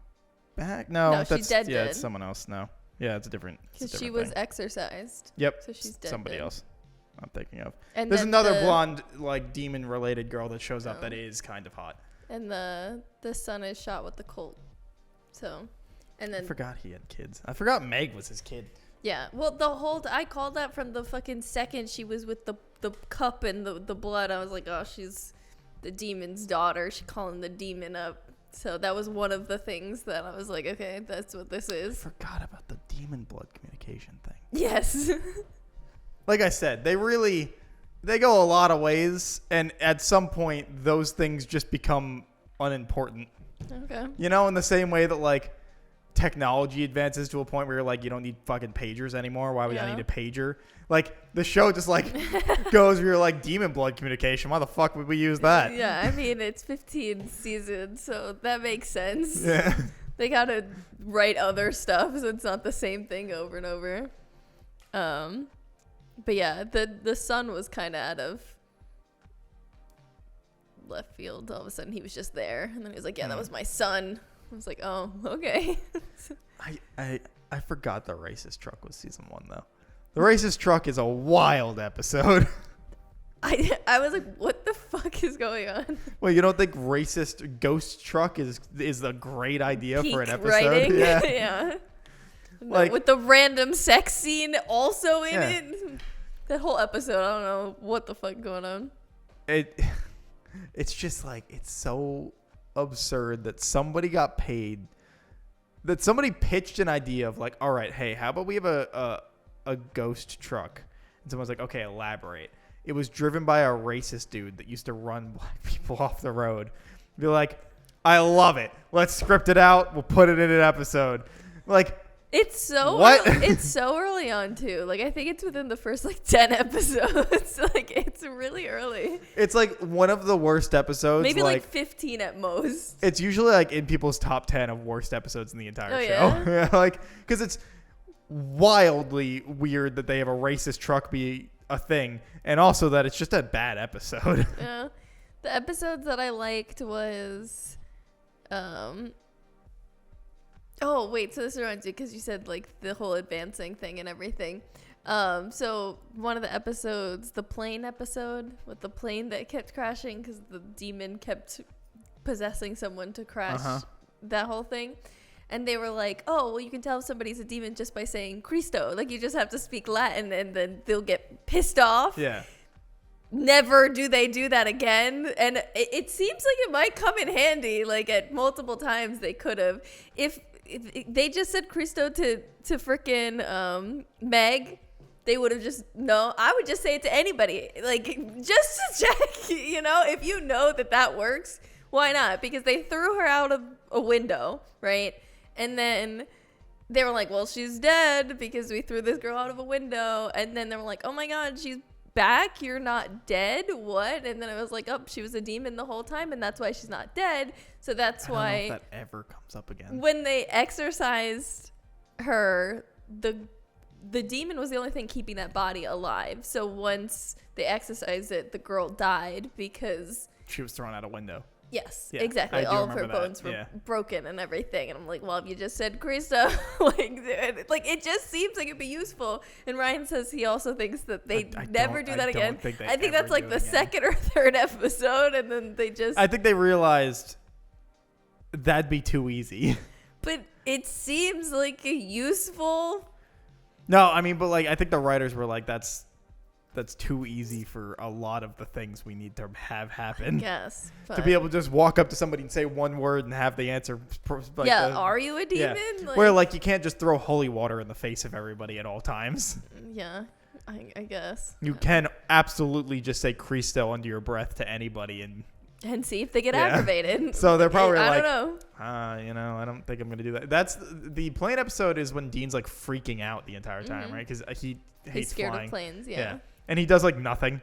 back. No, No, she's dead. Yeah, it's someone else. No. Yeah, it's a different. Because she was exorcised. Yep. So she's dead. Somebody dead. else. I'm thinking of. And There's then another blonde, like demon-related girl that shows up Oh. that is kind of hot. And the son is shot with the Colt. So, and I then forgot he had kids. I forgot Meg was his kid. yeah. Well, I called that from the fucking second she was with the cup and the blood. I was like, oh, she's the demon's daughter. She calling the demon up. So that was one of the things that I was like, okay, that's what this I is. forgot about the demon blood communication thing. Yes. Like I said, they go a lot of ways, and at some point, those things just become unimportant. Okay. You know, in the same way that, like, technology advances to a point where you're like, you don't need fucking pagers anymore. Why would I Yeah. need a pager? Like, the show just, like, goes where you're like, demon blood communication. Why the fuck would we use that? Yeah, I mean, it's 15 seasons, so that makes sense. Yeah. They gotta write other stuff so it's not the same thing over and over. But yeah, the son was kind of out of left field. All of a sudden, he was just there, and then he was like, "Yeah, that was my son." I was like, "Oh, okay." I forgot the racist truck was season 1 though. The racist truck is a wild episode. I was like, "What the fuck is going on?" Well, you don't think racist ghost truck is a great idea for an Peak episode? writing. Yeah. Yeah. No, Like- with the random sex scene also in Yeah. it. That whole episode, I don't know what the fuck going on. It's just like, it's so absurd that somebody got paid, that somebody pitched an idea of like, all right, hey, how about we have a ghost truck? And someone's like, okay, elaborate. It was driven by a racist dude that used to run black people off the road. Be like, I love it. Let's script it out. We'll put it in an episode. Like, It's so What? it's so early on too. Like I think it's within the first like 10 episodes. Like it's really early. it's like one of the worst episodes. Maybe like 15 at most. It's usually like in people's top 10 of worst episodes in the entire Oh, show. yeah? Like, because it's wildly weird that they have a racist truck be a thing, and also that it's just a bad episode. Yeah. The episodes that I liked was oh wait, so this reminds me because you said like the whole advancing thing and everything. So one of the episodes, the plane episode with the plane that kept crashing because the demon kept possessing someone to crash that whole thing. And they were like, oh, well, you can tell if somebody's a demon just by saying Cristo. Like, you just have to speak Latin and then they'll get pissed off. Yeah. never do they do that again. And it seems like it might come in handy. Like at multiple times they could have. If they just said Christo to frickin' Meg, they would have just, no, I would just say it to anybody. Like, just to check, you know, if you know that works, why not? Because they threw her out of a window, right? And then they were like, well, she's dead because we threw this girl out of a window. And then they were like, oh my God, she's back. You're not dead. What? And then it was like, oh, she was a demon the whole time. And that's why she's not dead. So that's I why don't know if that ever comes up again. when they exorcised her, the demon was the only thing keeping that body alive. So once they exorcised it, the girl died because She was thrown out a window. yes, Yeah, exactly. I do All of her remember that, bones were yeah. broken and everything. And I'm like, well, if you just said Krista, like it just seems like it'd be useful. And Ryan says he also thinks that they I never don't- do I that don't again. think they I think ever that's like do the it again. second or third episode, and then they just. I think they realized that'd be too easy. But it seems like a useful. No, I mean, but like, I think the writers were like, that's too easy for a lot of the things we need to have happen. Yes. To be able to just walk up to somebody and say one word and have the answer. Like yeah, the- are you a demon? Yeah. Where like you can't just throw holy water in the face of everybody at all times. Yeah, I guess. You can absolutely just say Cristo under your breath to anybody, and see if they get Yeah. aggravated. so they're probably I like, don't know. you know, I don't think I'm gonna do that. That's the plane episode is when Dean's like freaking out the entire time, right? Because he hates He's scared flying. of planes. Yeah. And he does like nothing.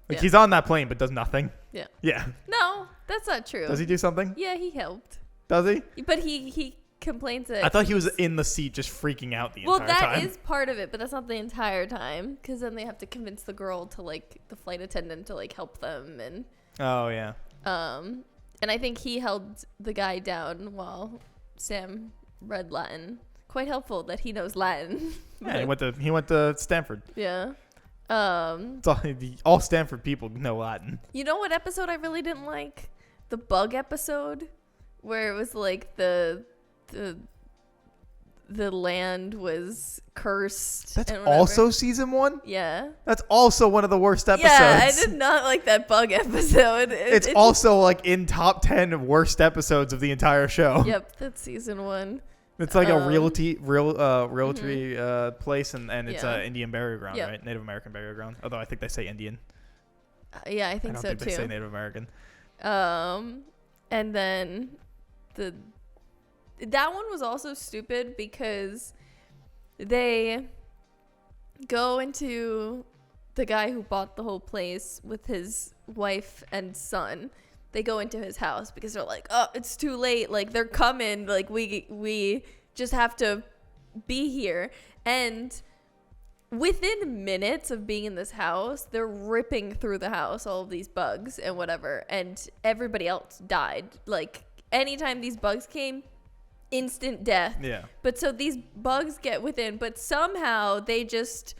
Like Yeah. he's on that plane but does nothing. Yeah. Yeah. No, that's not true. Does he do something? Yeah, he helped. Does he? But he complains that. I thought he was in the seat just freaking out the well, entire time. that is part of it, but that's not the entire time. Because then they have to convince the girl to like the flight attendant to like help them, and Oh yeah. and I think he held the guy down while Sam read Latin. Quite helpful that he knows Latin. Yeah, he went to Stanford. Yeah. It's all Stanford people know Latin. You know what episode I really didn't like? The bug episode, where it was like the land was cursed. That's and whatever. also season 1? Yeah. That's also one of the worst episodes. Yeah, I did not like that bug episode. It's also like in top 10 worst episodes of the entire show. Yep, that's season 1. It's like a realty place, and it's Yeah. Indian burial ground, Yep. right? Native American burial ground. Although I think they say Indian. Yeah, I I think don't so think too. they say Native American. And then that one was also stupid because they go into the guy who bought the whole place with his wife and son. They go into his house because they're like, oh, it's too late. Like they're coming. Like we just have to be here. And within minutes of being in this house, they're ripping through the house, all of these bugs and whatever. And everybody else died. Like anytime these bugs came, instant death. Yeah. But so these bugs get within, but somehow they just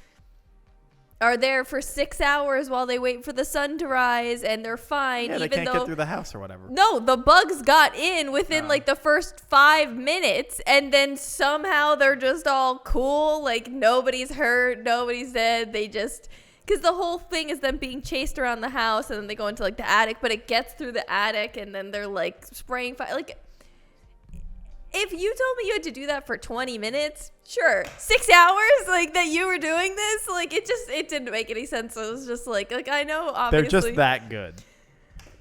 are there for 6 hours while they wait for the sun to rise, and they're fine. Yeah, they even can't though get through the house or whatever. no, the bugs got in within like the first 5 minutes, and then somehow they're just all cool. Like nobody's hurt, nobody's dead. They just, because the whole thing is them being chased around the house, and then they go into like the attic, but it gets through the attic, and then they're like spraying fire. Like if you told me you had to do that for 20 minutes, sure. 6 hours, like that you were doing this, like it didn't make any sense. It was just like I know obviously They're just that good.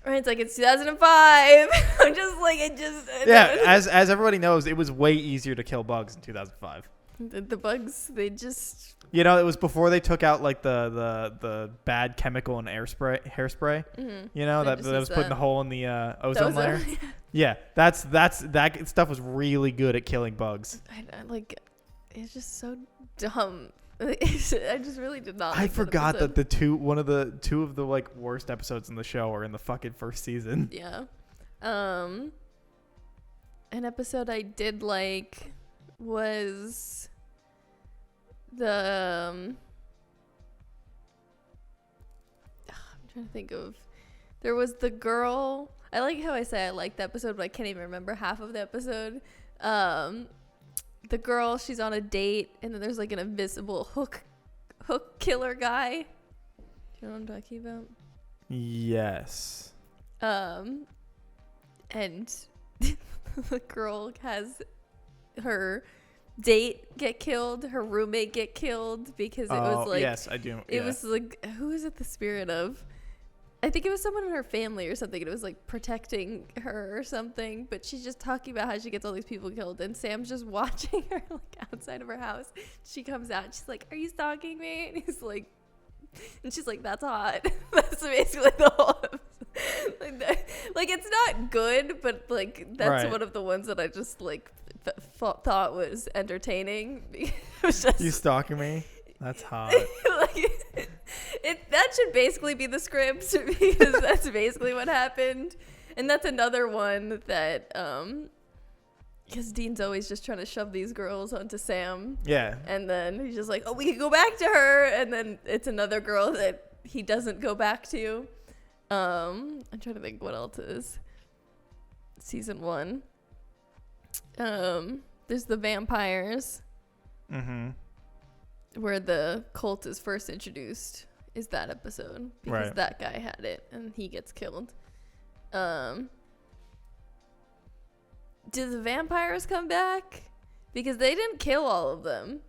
Right, it's like it's 2005. I'm just like it just. Yeah, as everybody knows, it was way easier to kill bugs in 2005. The bugs, they just. You know, it was before they took out like the bad chemical and hairspray. Mm-hmm. You know, They that just was use putting a that. hole in the ozone layer. Yeah. Yeah, that stuff was really good at killing bugs. I like, it's just so dumb. I just really did not. I like forgot episode. that two of the like worst episodes in the show are in the fucking first season. Yeah. An episode I did like was the I'm trying to think of, there was the girl. I like how I say I liked the episode, but I can't even remember half of the episode. The girl, she's on a date, and then there's like an invisible hook killer guy. Do you know what I'm talking about? Yes. And the girl has her date get killed, her roommate get killed because it was like, yes, I do. it was like, who is it the spirit of? I think it was someone in her family or something. And it was like protecting her or something. But she's just talking about how she gets all these people killed. And Sam's just watching her like outside of her house. She comes out. She's like, "Are you stalking me?" And he's like, and she's like, "That's hot." That's basically the whole episode. Like it's not good, but like that's Right. one of the ones that I just like thought was entertaining. It was just, You stalking me? That's hot. like, that should basically be the script because that's basically what happened. And that's another one that because Dean's always just trying to shove these girls onto Sam, Yeah. and then he's just like, "Oh, we could go back to her," and then it's another girl that he doesn't go back to. I'm trying to think what else is season 1. There's the vampires. Mm-hmm. Where the cult is first introduced is that episode because Right. that guy had it and he gets killed. Do the vampires come back? Because they didn't kill all of them.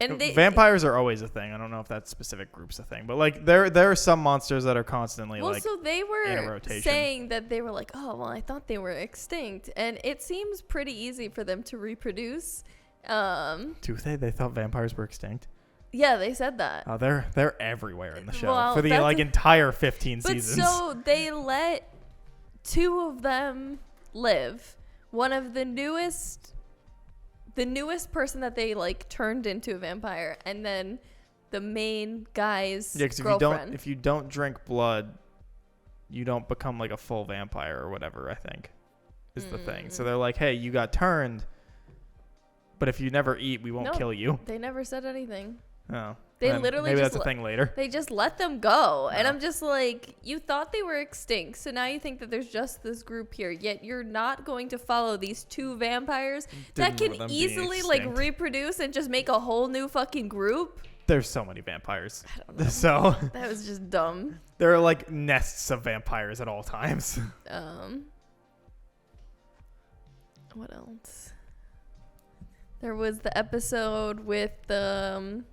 And Vampires are always a thing. I don't know if that specific group's a thing, but like there are some monsters that are constantly well, like so they in a were rotation. saying that they were like, "Oh, well, I thought they were extinct," and it seems pretty easy for them to reproduce. Do they? They thought vampires were extinct. Yeah, they said that. Oh, they're everywhere in the show Well, for the that's like entire 15 But seasons. so they let 2 of them live. One of the newest person that they like turned into a vampire, and then the main guy's Yeah, because girlfriend. if you don't drink blood, you don't become like a full vampire or whatever. I think is the thing. So they're like, hey, you got turned, but if you never eat, we won't No. kill you. They never said anything. Oh, They then literally maybe just that's a thing later. They just let them go. And No. I'm just like, you thought they were extinct, so now you think that there's just this group here, yet you're not going to follow these 2 vampires that Didn't can know them being easily like extinct. reproduce and just make a whole new fucking group. There's so many vampires. I don't know. So That was just dumb. there are like nests of vampires at all times. What else? There was the episode with the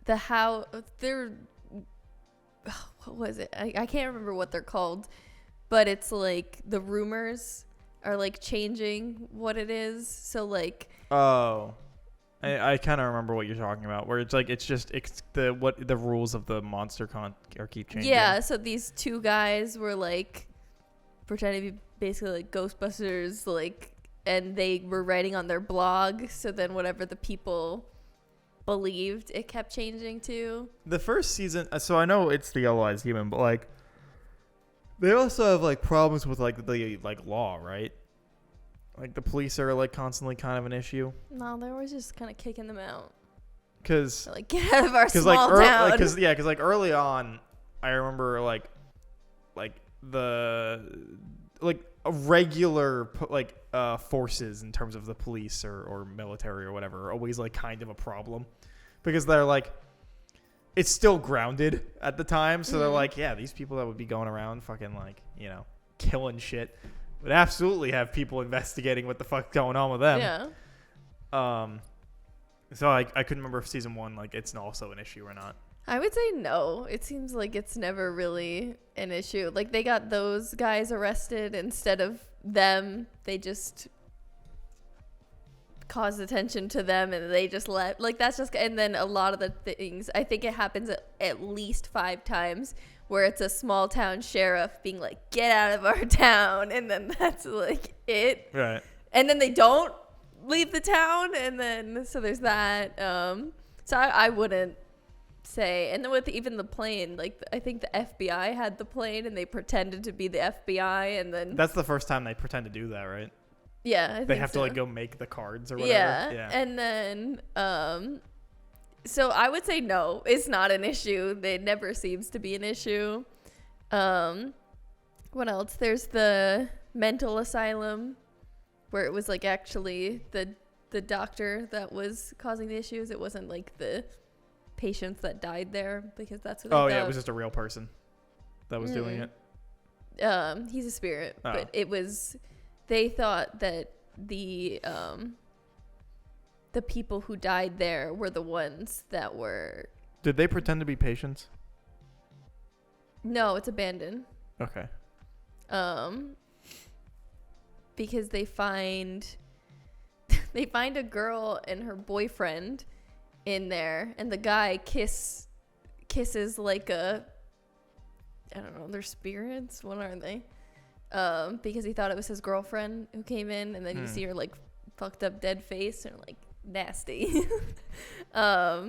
how they're what was it? I can't remember what they're called, but it's like the rumors are like changing what it is. So like Oh, I kind of remember what you're talking about. Where it's like it's the rules of the monster con or keep changing. yeah, so these 2 guys were like pretending to be basically like Ghostbusters, like, and they were writing on their blog. So then whatever the people believed, it kept changing too. The first season. So I know it's the Yellow Eyes Demon, but like they also have like problems with like the like law, right? Like the police are like constantly kind of an issue. No, they were just kind of kicking them out. Cause They're like, get out of our small like town. because like early on, I remember like the like a regular forces in terms of the police or military or whatever are always like kind of a problem because they're like it's still grounded at the time, so they're like, yeah, these people that would be going around fucking like killing shit would absolutely have people investigating what the fuck's going on with them. Yeah. So I couldn't remember if season 1 like it's also an issue or not. I would say no. It seems like it's never really an issue. Like they got those guys arrested instead of them. They just caused attention to them and they just let like that's just. And then a lot of the things, I think it happens at least 5 times where it's a small town sheriff being like, get out of our town, and then that's like it. Right. And then they don't leave the town, and then so there's that. So I wouldn't say. And then with even the plane, like I think the FBI had the plane and they pretended to be the FBI, and then That's the first time they pretend to do that, right? yeah, I They think have so. to like go make the cards or whatever. Yeah. And then so I would say no, it's not an issue. It never seems to be an issue. What else? There's the mental asylum where it was like actually the doctor that was causing the issues. It wasn't like the patients that died there because that's what Oh they yeah, it thought. was just a real person that was doing it. He's a spirit, Oh. but they thought that the people who died there were the ones that were. Did they pretend to be patients? No, it's abandoned. Okay. Because they find a girl and her boyfriend in there, and the guy kisses like I don't know, they're spirits. What are they? Because he thought it was his girlfriend who came in, and then you see her like fucked up dead face and like nasty. I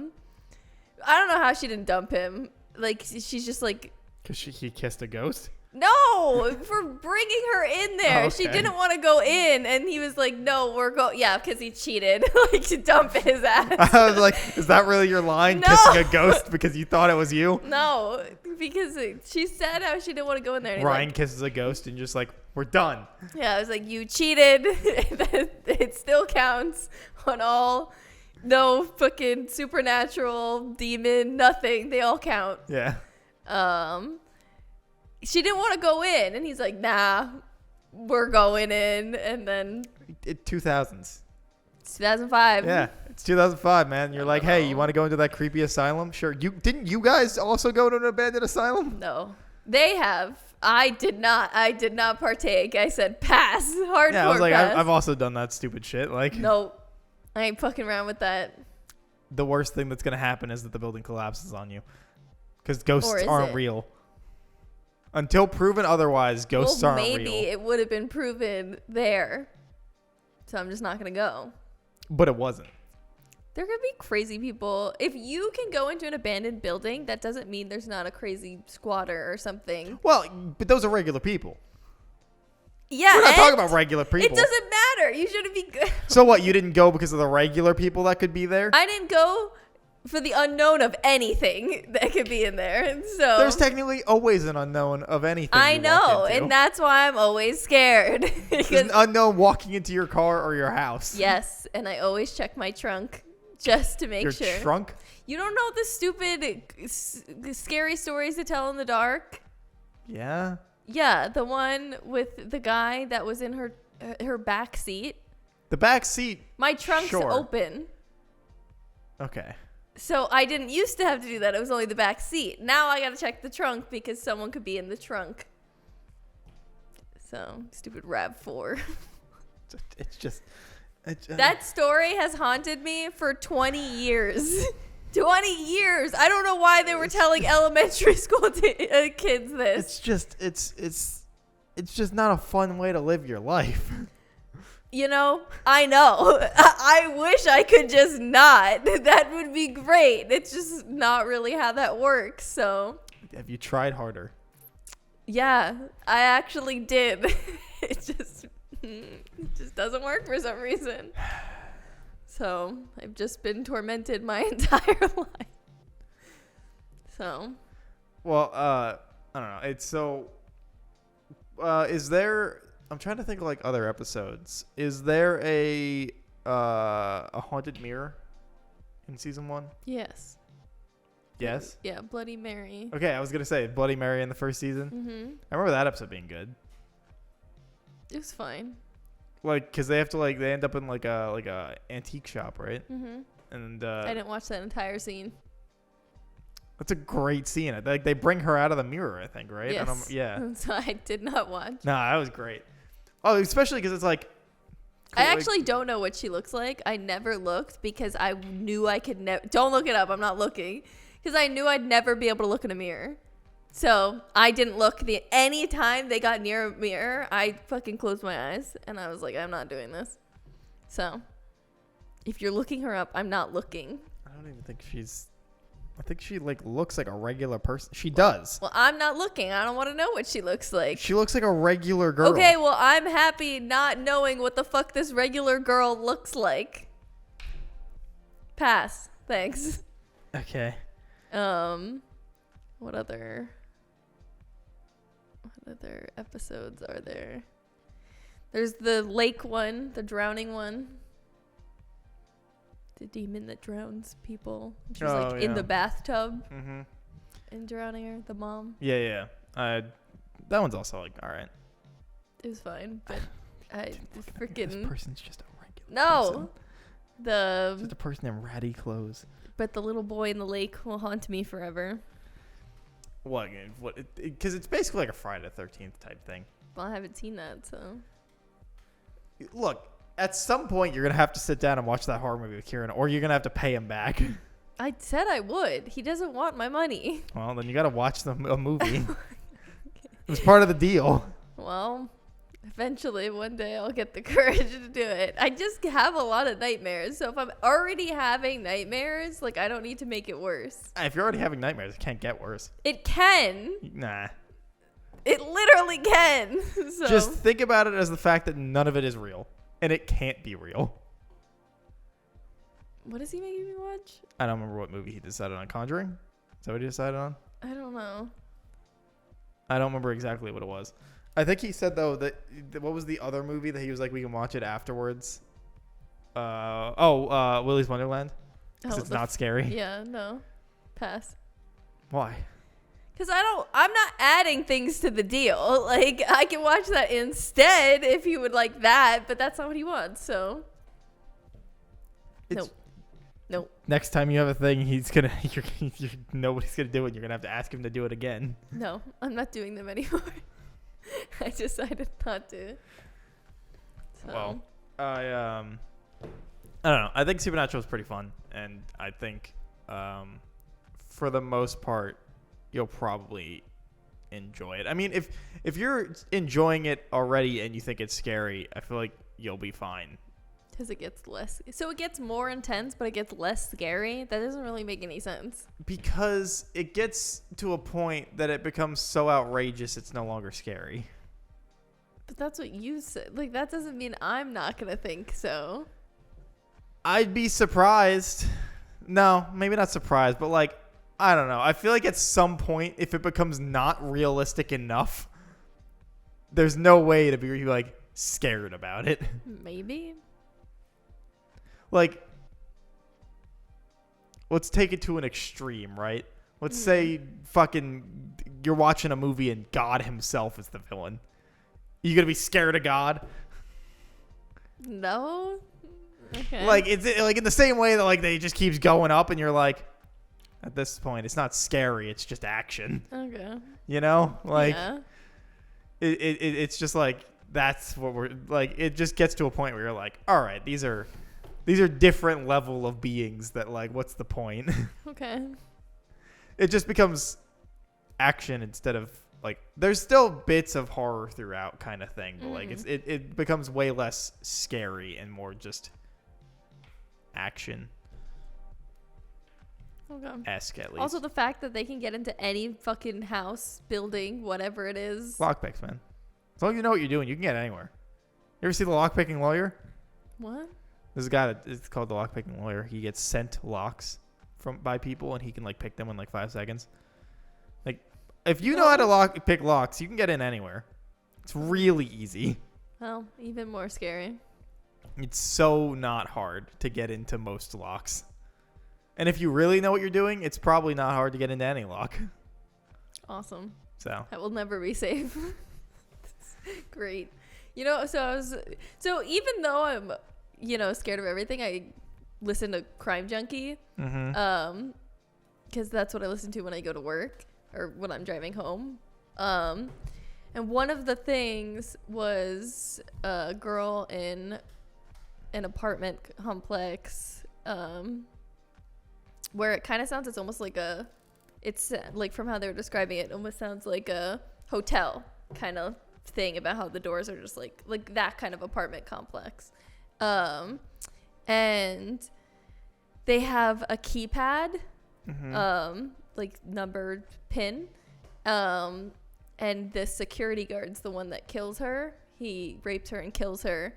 don't know how she didn't dump him. Like she's just like. Because he kissed a ghost? No, for bringing her in there. Oh, She okay. didn't want to go in, and he was like, "No, we're going." Yeah, because he cheated. Like to dump his ass. I was like, is that really your line? No. Kissing a ghost because you thought it was you? No, because she said how she didn't want to go in there. And he's Ryan like, kisses a ghost and just like, we're done. yeah, I was like, "You cheated. It still counts on all. No fucking supernatural demon, nothing. They all count." Yeah. She didn't want to go in, and he's like, "Nah, we're going in." And then 2000s. 2005. Yeah, it's 2005, man. You're like, hey, you want to go into that creepy asylum? Sure. Didn't you guys also go to an abandoned asylum? No, they have. I did not partake. I said pass. Hardcore Yeah, I was like, pass. I've also done that stupid shit. Like, Nope. I ain't fucking around with that. the worst thing that's gonna happen is that the building collapses on you, because ghosts Or is aren't it? real. Until proven otherwise, ghosts aren't maybe real. it would have been proven there. So I'm just not going to go. But it wasn't. There could be crazy people. If you can go into an abandoned building, that doesn't mean there's not a crazy squatter or something. Well, but those are regular people. Yeah, We're not and talking about regular people. it doesn't matter. You shouldn't be good. So what? You didn't go because of the regular people that could be there? I didn't go for the unknown of anything that could be in there. So There's technically always an unknown of anything. I you walk know, into. and that's why I'm always scared. There's Because an unknown walking into your car or your house. yes, and I always check my trunk just to make Your sure. trunk? You don't know the stupid, scary stories to tell in the dark? Yeah. Yeah, the one with the guy that was in her back seat. The back seat. My trunk's Sure. open. Okay. So I didn't used to have to do that. It was only the back seat. Now I got to check the trunk because someone could be in the trunk. So, stupid RAV4. It's just. That story has haunted me for 20 years. 20 years. I don't know why they were telling elementary school kids this. It's just. It's just not a fun way to live your life. You know, I know. I wish I could just not. That would be great. It's just not really how that works. So, Have you tried harder? yeah, I actually did. It just doesn't work for some reason. So, I've just been tormented my entire life. So, Well, I don't know. It's so. Is there? I'm trying to think of like other episodes. Is there a haunted mirror in season 1? yes. Yes. Yeah, Bloody Mary. Okay, I was gonna say Bloody Mary in the first season. Mm-hmm. I remember that episode being good. It was fine. Like, cause they have to they end up in like a antique shop, right? Mm-hmm. And I didn't watch that entire scene. that's a great scene. Like they bring her out of the mirror, I think, right? Yes. And yeah. So I did not watch. No, that was great. Oh, especially because it's like. I like- actually don't know what she looks like. I never looked because I knew I could never. Don't look it up. I'm not looking because I knew I'd never be able to look in a mirror. So I didn't look. Any time they got near a mirror, I fucking closed my eyes and I was like, I'm not doing this. So if you're looking her up, I'm not looking. I don't even think she's. I think she looks like a regular person. She does. Well, I'm not looking. I don't want to know what she looks like. She looks like a regular girl. Okay, well, I'm happy not knowing what the fuck this regular girl looks like. Pass. Thanks. Okay. What other episodes are there? There's the lake one, the drowning one. The demon that drowns people. She was Oh, like in yeah. the bathtub Mm-hmm. and drowning her. The mom. Yeah. That one's also like all right. It was fine, but This freaking person's just a regular no. person. Just a person in ratty clothes. But the little boy in the lake will haunt me forever. What? Because it's basically like a Friday the 13th type thing. Well, I haven't seen that, so. Look, at some point you're gonna have to sit down and watch that horror movie with Kieran, or you're gonna have to pay him back. I said I would. He doesn't want my money. Well, then you gotta watch a movie. It was part of the deal. Well, eventually one day I'll get the courage to do it. I just have a lot of nightmares. So if I'm already having nightmares, like I don't need to make it worse. If you're already having nightmares, it can't get worse. It can. Nah. It literally can. So Just think about it as the fact that none of it is real. And it can't be real. what is he making me watch? I don't remember what movie he decided on. Conjuring? Is that what he decided on? I don't know. I don't remember exactly what it was. I think he said, though, that what was the other movie that he was like, we can watch it afterwards? Willy's Wonderland? Because it's not scary. Yeah, no. Pass. Why? Because I'm not adding things to the deal. Like, I can watch that instead if he would like that, but that's not what he wants, so. It's, Nope. Next time you have a thing, he's gonna you know what he's gonna do, and you're gonna have to ask him to do it again. No, I'm not doing them anymore. I decided not to. So. Well, I don't know. I think Supernatural is pretty fun, and I think for the most part, you'll probably enjoy it. I mean, if you're enjoying it already and you think it's scary, I feel like you'll be fine. Because it gets less. So it gets more intense, but it gets less scary. That doesn't really make any sense. Because it gets to a point that it becomes so outrageous, it's no longer scary. But that's what you said. Like, that doesn't mean I'm not going to think so. I'd be surprised. No, maybe not surprised, but like, I don't know. I feel like at some point, if it becomes not realistic enough, there's no way to be like scared about it. Maybe. Like, let's take it to an extreme, right? Let's say fucking you're watching a movie and God himself is the villain. You gonna be scared of God? No. Okay. Like, it's like in the same way that like they just keeps going up, and you're like, at this point, it's not scary. It's just action. Okay. You know, like Yeah. it's just like that's what we're like. It just gets to a point where you're like, all right, these are different level of beings that like, what's the point? Okay. It just becomes action instead of like, there's still bits of horror throughout kind of thing, but like it becomes way less scary and more just action esque at least. Also, the fact that they can get into any fucking house, building, whatever it is. Lockpicks, man. As long as you know what you're doing, you can get anywhere. You ever see The Lockpicking Lawyer? What? There's a guy that it's called The Lockpicking Lawyer. He gets sent locks by people, and he can like pick them in like 5 seconds. Like, if you know how to pick locks, you can get in anywhere. It's really easy. Well, even more scary. It's so not hard to get into most locks. And if you really know what you're doing, it's probably not hard to get into any lock. Awesome. So I will never be safe. Great. You know, so even though I'm, you know, scared of everything, I listen to Crime Junkie. Because that's what I listen to when I go to work or when I'm driving home. And one of the things was a girl in an apartment complex, where it kind of sounds, it's almost like it's like from how they were describing it, almost sounds like a hotel kind of thing about how the doors are just like that kind of apartment complex. And they have a keypad, like numbered pin. And the security guard's the one that kills her. He rapes her and kills her.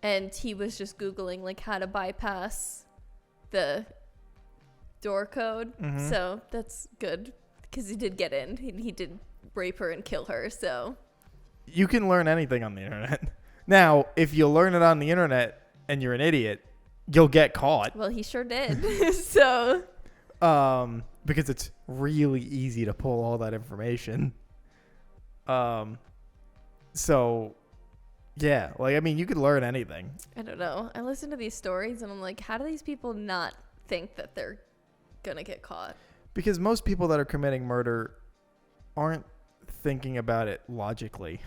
And he was just Googling like how to bypass the door code. So that's good because he did get in. He did rape her and kill her. So you can learn anything on the internet. Now, if you learn it on the internet and you're an idiot, you'll get caught. Well, he sure did. So. Because it's really easy to pull all that information. So, yeah, like, I mean, you could learn anything. I don't know. I listen to these stories and I'm like, how do these people not think that they're gonna get caught? Because most people that are committing murder aren't thinking about it logically.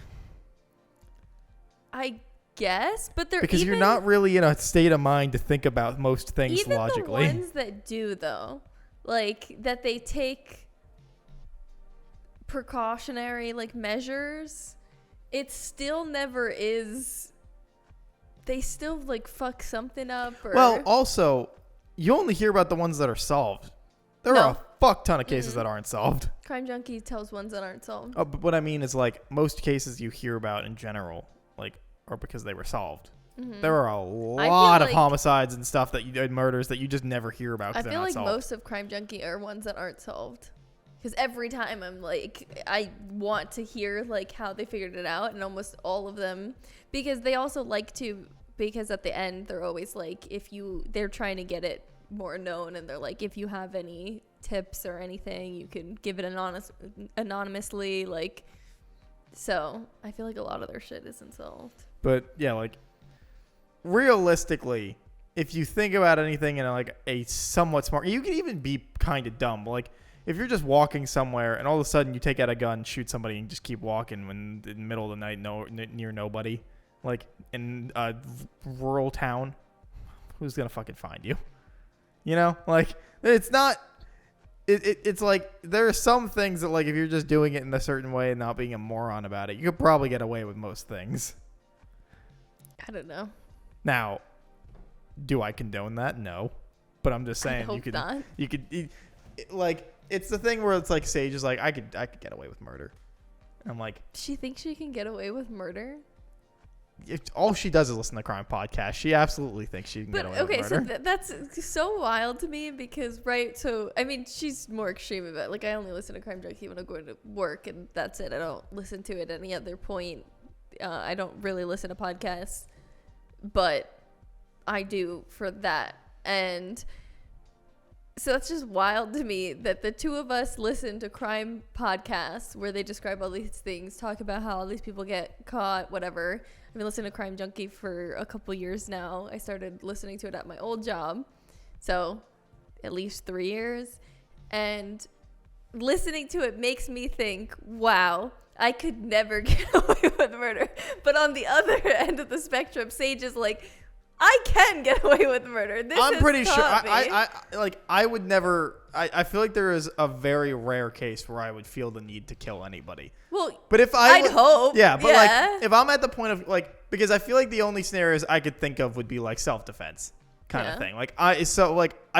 I guess, but they're because you're not really in a state of mind to think about most things even logically. The ones that do, though, like that they take precautionary like measures, it still never is. They still like fuck something up. Or, well, also, you only hear about the ones that are solved. There are a fuck ton of cases that aren't solved. Crime Junkie tells ones that aren't solved. Oh, but what I mean is, like, most cases you hear about in general, like, are because they were solved. Mm-hmm. There are a lot of homicides and stuff and murders that you just never hear about. I feel like most of Crime Junkie are ones that aren't solved. Because every time I'm like, I want to hear like how they figured it out, and almost all of them, because they also like to, because at the end they're always like, they're trying to get it more known, and they're like, if you have any tips or anything, you can give it anonymously, like. So I feel like a lot of their shit isn't solved. But yeah, like, realistically, if you think about anything in like a somewhat smart, you can even be kind of dumb. Like, if you're just walking somewhere and all of a sudden you take out a gun, shoot somebody, and just keep walking when in the middle of the night, near nobody, like in a rural town, who's gonna fucking find you? You know, like, it's not. It's like there are some things that, like, if you're just doing it in a certain way and not being a moron about it, you could probably get away with most things. I don't know. Now, do I condone that? No, but I'm just saying you could like, it's the thing where it's like Sage is like, I could get away with murder. And I'm like, she thinks she can get away with murder? All she does is listen to crime podcasts. She absolutely thinks she can get away with murder. So that's so wild to me because, right, so, I mean, she's more extreme about it. Like, I only listen to Crime Junkie when I'm going to work, and that's it. I don't listen to it at any other point. I don't really listen to podcasts, but I do for that. And so that's just wild to me that the two of us listen to crime podcasts where they describe all these things, talk about how all these people get caught, whatever. I've been listening to Crime Junkie for a couple years now. I started listening to it at my old job, so at least 3 years. And listening to it makes me think, wow, I could never get away with murder. But on the other end of the spectrum, Sage is like, I can get away with murder. I'm pretty sure. I would never. I feel like there is a very rare case where I would feel the need to kill anybody. Well, but if I'd hope. Yeah, but like, if I'm at the point of like, because I feel like the only scenarios I could think of would be like self-defense kind of thing. Like, I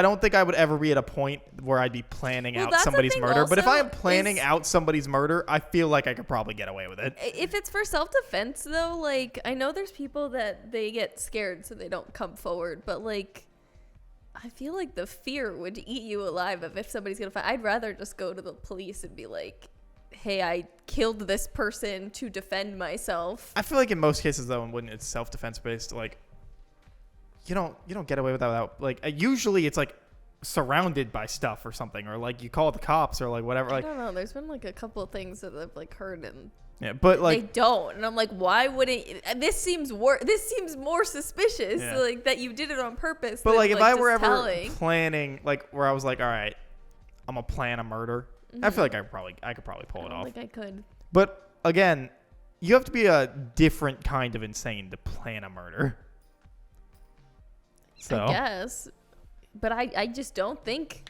don't think I would ever be at a point where I'd be planning out somebody's murder. But if I am planning out somebody's murder, I feel like I could probably get away with it. If it's for self-defense, though, like, I know there's people that they get scared so they don't come forward. But, like, I feel like the fear would eat you alive if somebody's going to fight. I'd rather just go to the police and be like, hey, I killed this person to defend myself. I feel like in most cases, though, when it's self-defense based, like, you don't get away with that without, like, usually it's like surrounded by stuff or something, or like you call the cops or like whatever. Like, I don't know. There's been like a couple of things that I've like heard, and but like they don't, and I'm like, why wouldn't? This seems more suspicious, like that you did it on purpose. But like if I were ever planning, like where I was like, all right, I'm gonna plan a murder. Mm-hmm. I feel like I could probably pull it off. Like I could. But again, you have to be a different kind of insane to plan a murder. So. I guess, but I just don't think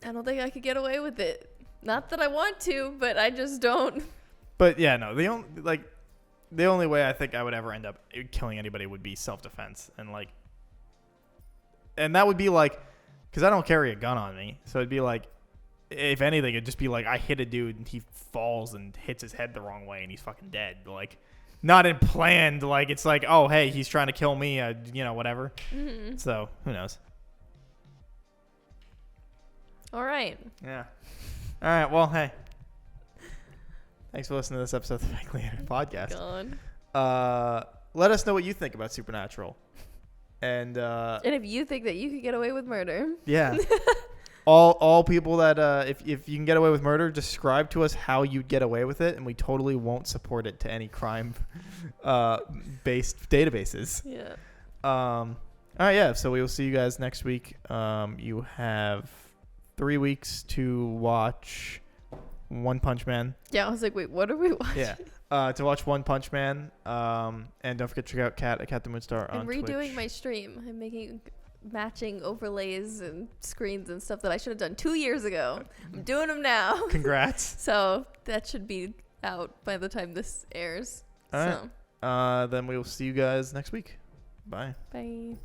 I could get away with it. Not that I want to, but I just don't. But yeah, no, the only way I think I would ever end up killing anybody would be self-defense, and that would be like, because I don't carry a gun on me, so it'd be like, if anything, it'd just be like I hit a dude and he falls and hits his head the wrong way and he's fucking dead, like. Not in planned, like it's like, oh, hey, he's trying to kill me, whatever. Mm-hmm. So, who knows? All right. Yeah. All right, well, hey. Thanks for listening to this episode of the Vaguely Internet Podcast. God. Let us know what you think about Supernatural. And And if you think that you could get away with murder, yeah. All people that if you can get away with murder, describe to us how you'd get away with it, and we totally won't support it to any crime based databases. yeah. All right, yeah. So we will see you guys next week. You have 3 weeks to watch One Punch Man. Yeah, I was like, wait, what are we watching? Yeah. To watch One Punch Man. And don't forget to check out Kat at Kat the Moonstar on I'm redoing Twitch. my stream. I'm making matching overlays and screens and stuff that I should have done 2 years ago. I'm doing them now. Congrats. So that should be out by the time this airs. All right. So, Then we will see you guys next week. Bye. bye.